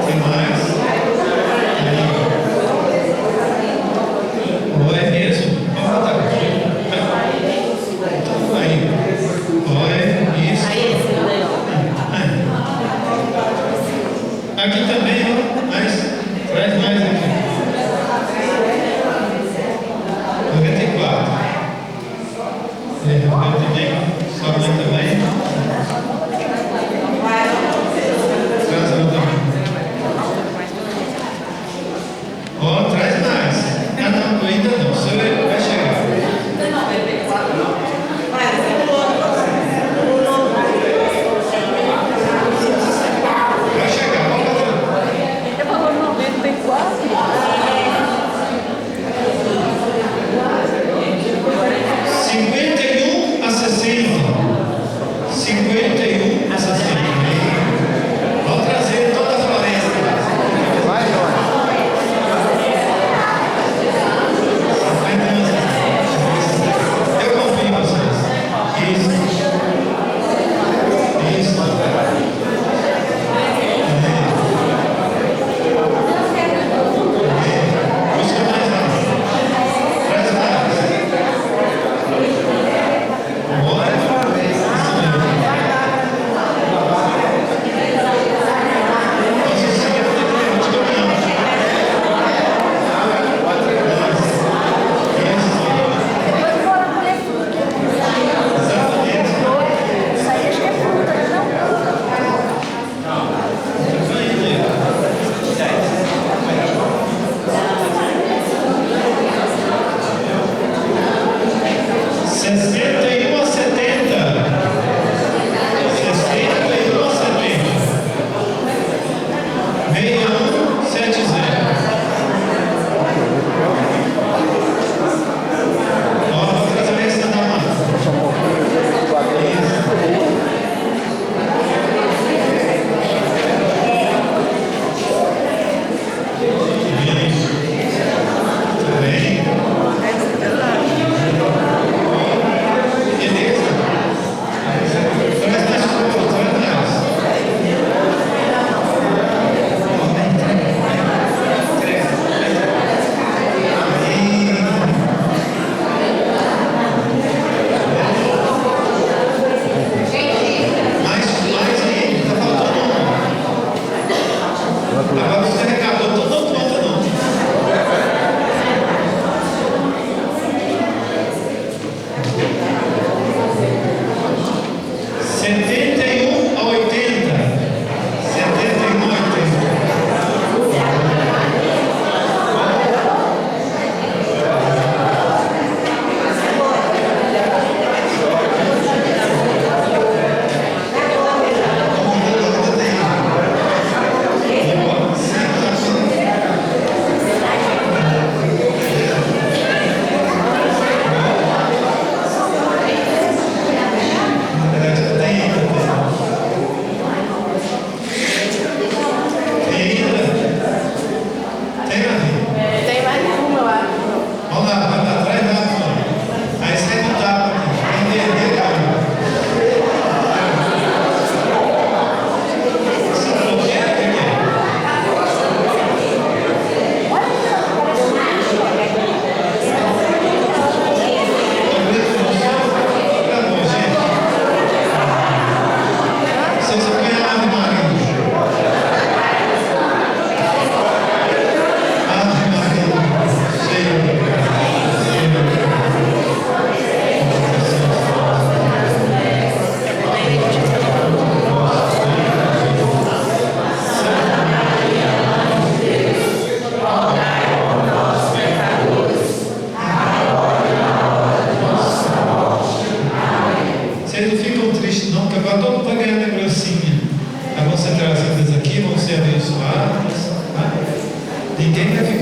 Tem mais? Ou é mesmo? Vamos botar aqui.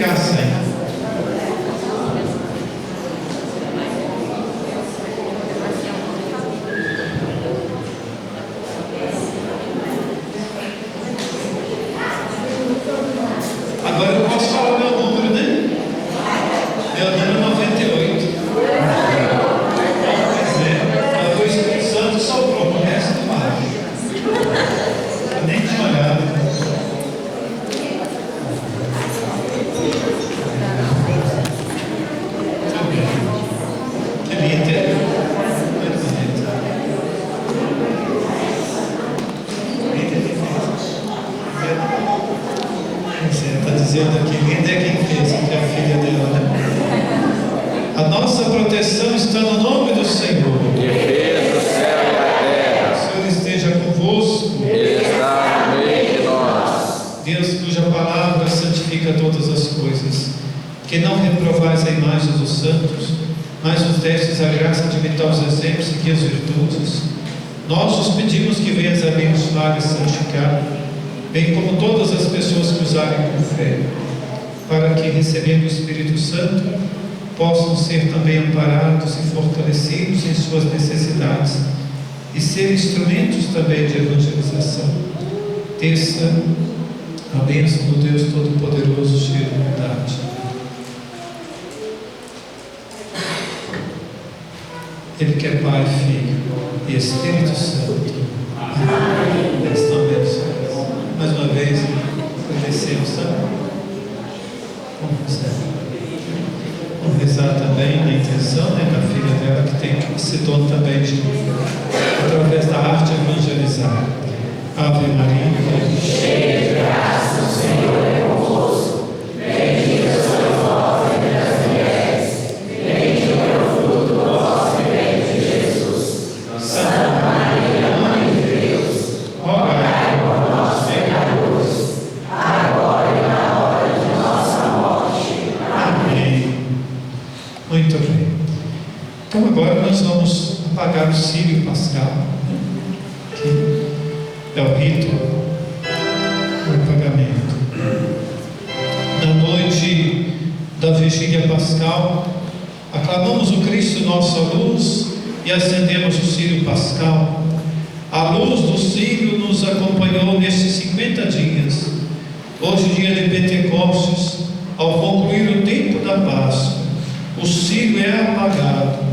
graça ainda. Agora eu posso falar o meu número, né? Meu número é 98. Pois é, o Espírito Santo soprou, o resto do mar. Eu nem tinha olhado. Que lindo, é? Muito bonito. Está dizendo aqui, linda é quem fez, que é a filha dela, né? A nossa proteção está no nome do Senhor. Que fez o céu e a terra. O Senhor esteja convosco. Ele está no meio de nós. Deus, cuja palavra santifica todas as coisas, que não reprovais a imagem dos santos, mas nos destes a graça de imitar os exemplos e que as virtudes. Nós os pedimos que venhas abençoar e santificar, bem como todas as pessoas que usarem com fé, para que, recebendo o Espírito Santo, possam ser também amparados e fortalecidos em suas necessidades e ser instrumentos também de evangelização. Desça a bênção do Deus Todo-Poderoso, cheio de bondade. Ele que é Pai, Filho e Espírito Santo. Amém. Estão abençoados. Mais uma vez, agradecemos, tá? Vamos rezar também na intenção, né, da filha dela, que tem esse dom também de, através da arte, evangelizar. Ave Maria, Cheia de graça, o Senhor é convosco. Bendita sois vós entre as mulheres. Bendito é o fruto do vosso ventre, Jesus. Santa Maria, Mãe de Deus, rogai por nós, pecadores, agora e na hora de nossa morte. amém. Muito bem. Então agora nós vamos apagar o círio pascal, que é o rito do apagamento. Na noite da vigília pascal, aclamamos o Cristo nossa luz e acendemos o círio pascal. A luz do círio nos acompanhou nestes 50 dias. Hoje, dia de Pentecostes, ao concluir o tempo da Páscoa, o círio é apagado.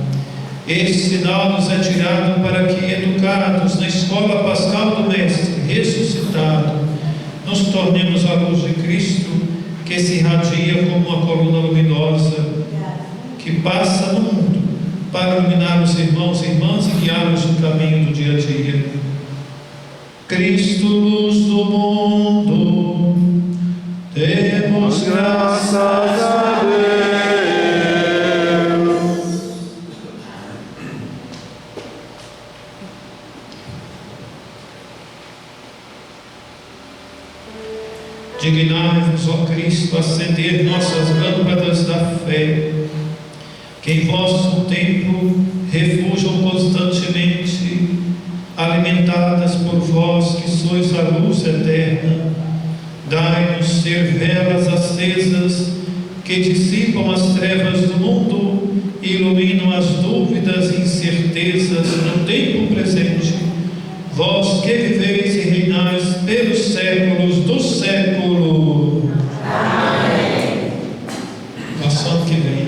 Este sinal nos é tirado para que, educados na escola pascal do Mestre ressuscitado, nos tornemos a luz de Cristo, que se irradia como uma coluna luminosa que passa no mundo para iluminar os irmãos e irmãs e guiá-los no caminho do dia a dia. Cristo, luz do mundo, demos graças a Deus. Dignai-vos, ó Cristo, acender nossas lâmpadas da fé, que em vosso templo refujam constantemente, alimentadas por vós que sois a luz eterna. Dai-nos ser velas acesas que dissipam as trevas do mundo e iluminam as dúvidas e incertezas no tempo presente. Vós que viveis e reinais pelos séculos do século. Amém. Nosso ano que vem.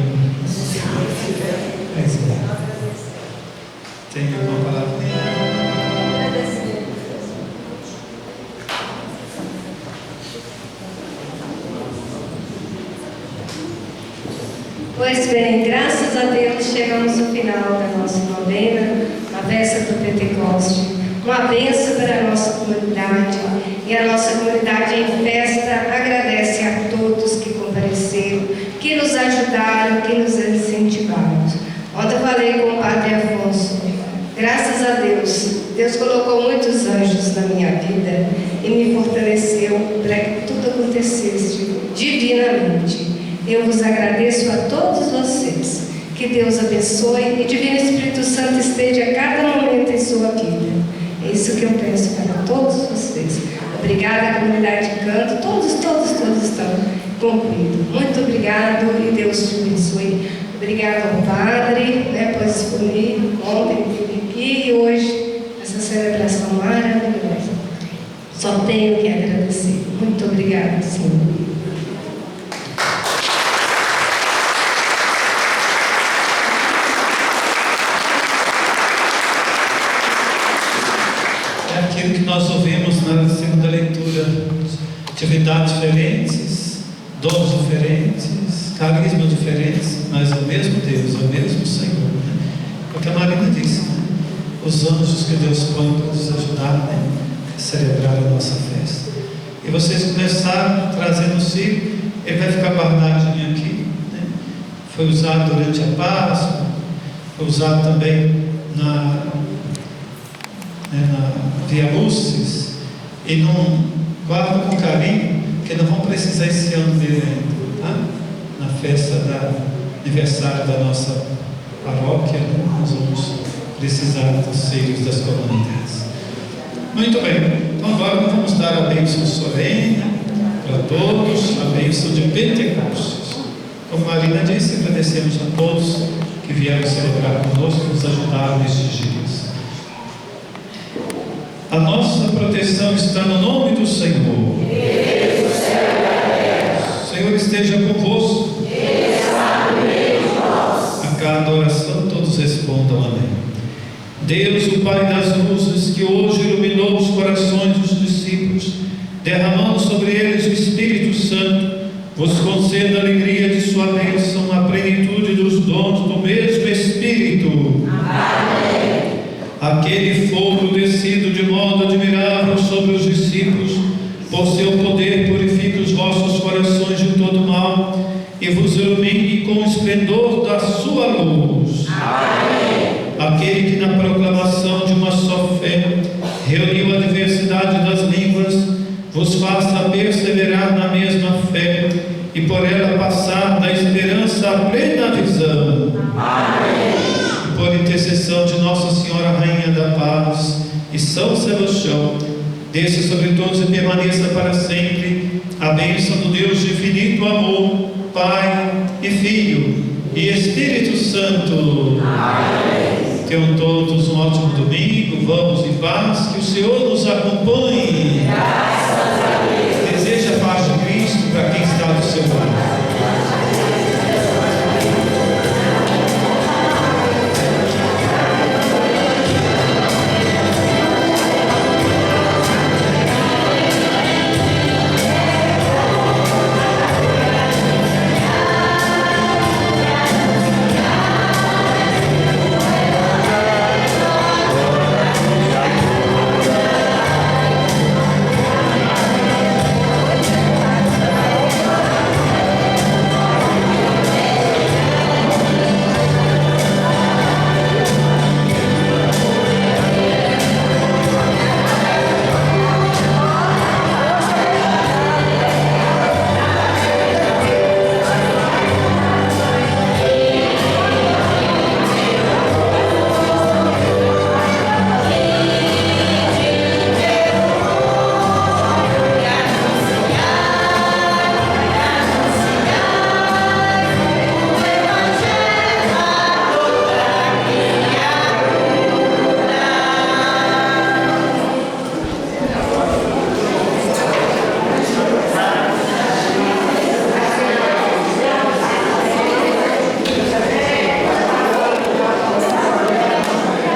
Tem uma palavra? Pois bem, graças a Deus chegamos ao final da nossa novena, na véspera do Pentecoste. Uma bênção para a nossa comunidade, e a nossa comunidade em festa agradece a todos que compareceram, que nos ajudaram, que nos incentivaram. Ontem eu falei com o Padre Afonso, graças a Deus, Deus colocou muitos anjos na minha vida e me fortaleceu para que tudo acontecesse divinamente. Eu vos agradeço a todos vocês, que Deus abençoe e Divino Espírito Santo esteja a cada momento em sua vida. É isso que eu peço para todos vocês. Obrigada, comunidade de canto, todos estão concluído. Muito obrigado e Deus te abençoe. Obrigado ao Padre, por escolher ontem vir aqui e hoje essa celebração maravilhosa. Só tenho que agradecer. Muito obrigada, Senhor. Aquilo que nós ouvimos na segunda leitura, atividades diferentes, dons diferentes, carismas diferentes, mas o mesmo Deus, o mesmo Senhor, né? É o que a Marina disse, né? Os anjos que Deus põe para nos ajudar, né? A celebrar a nossa festa. E vocês começaram trazendo o Ciro, ele vai ficar guardadinho aqui, né? Foi usado durante a Páscoa, foi usado também na Via Lúcis, e não guarda com carinho, porque não vão precisar esse ano dele ainda, tá? Na festa do aniversário da nossa paróquia, né? Nós vamos precisar dos ceiros das comunidades. Muito bem, então agora nós vamos dar a bênção solene para todos, a bênção de Pentecostes. Como a Marina disse, agradecemos a todos que vieram celebrar conosco e nos ajudaram nestes dias. A nossa proteção está no nome do Senhor. O Senhor esteja convosco. A cada oração todos respondam amém. Deus, o Pai das luzes, que hoje iluminou os corações dos discípulos, derramando sobre eles o Espírito Santo, vos conceda a alegria de sua bênção, a plenitude dos dons do mesmo Espírito. Amém. Aquele fogo descido de modo admirável sobre os discípulos, por seu poder purifique os vossos corações de todo mal e vos ilumine com o esplendor da sua luz. Amém. Aquele que na proclamação de uma só fé reuniu a diversidade das línguas, vos faça perseverar na mesma fé e por ela passar da esperança à plena visão. Amém. Por intercessão de Nossa Senhora Rainha da Paz e São Sebastião, desça sobre todos e permaneça para sempre a bênção do Deus de infinito amor, Pai e Filho e Espírito Santo. Amém. Tenham todos um ótimo domingo, vamos em paz, que o Senhor nos acompanhe.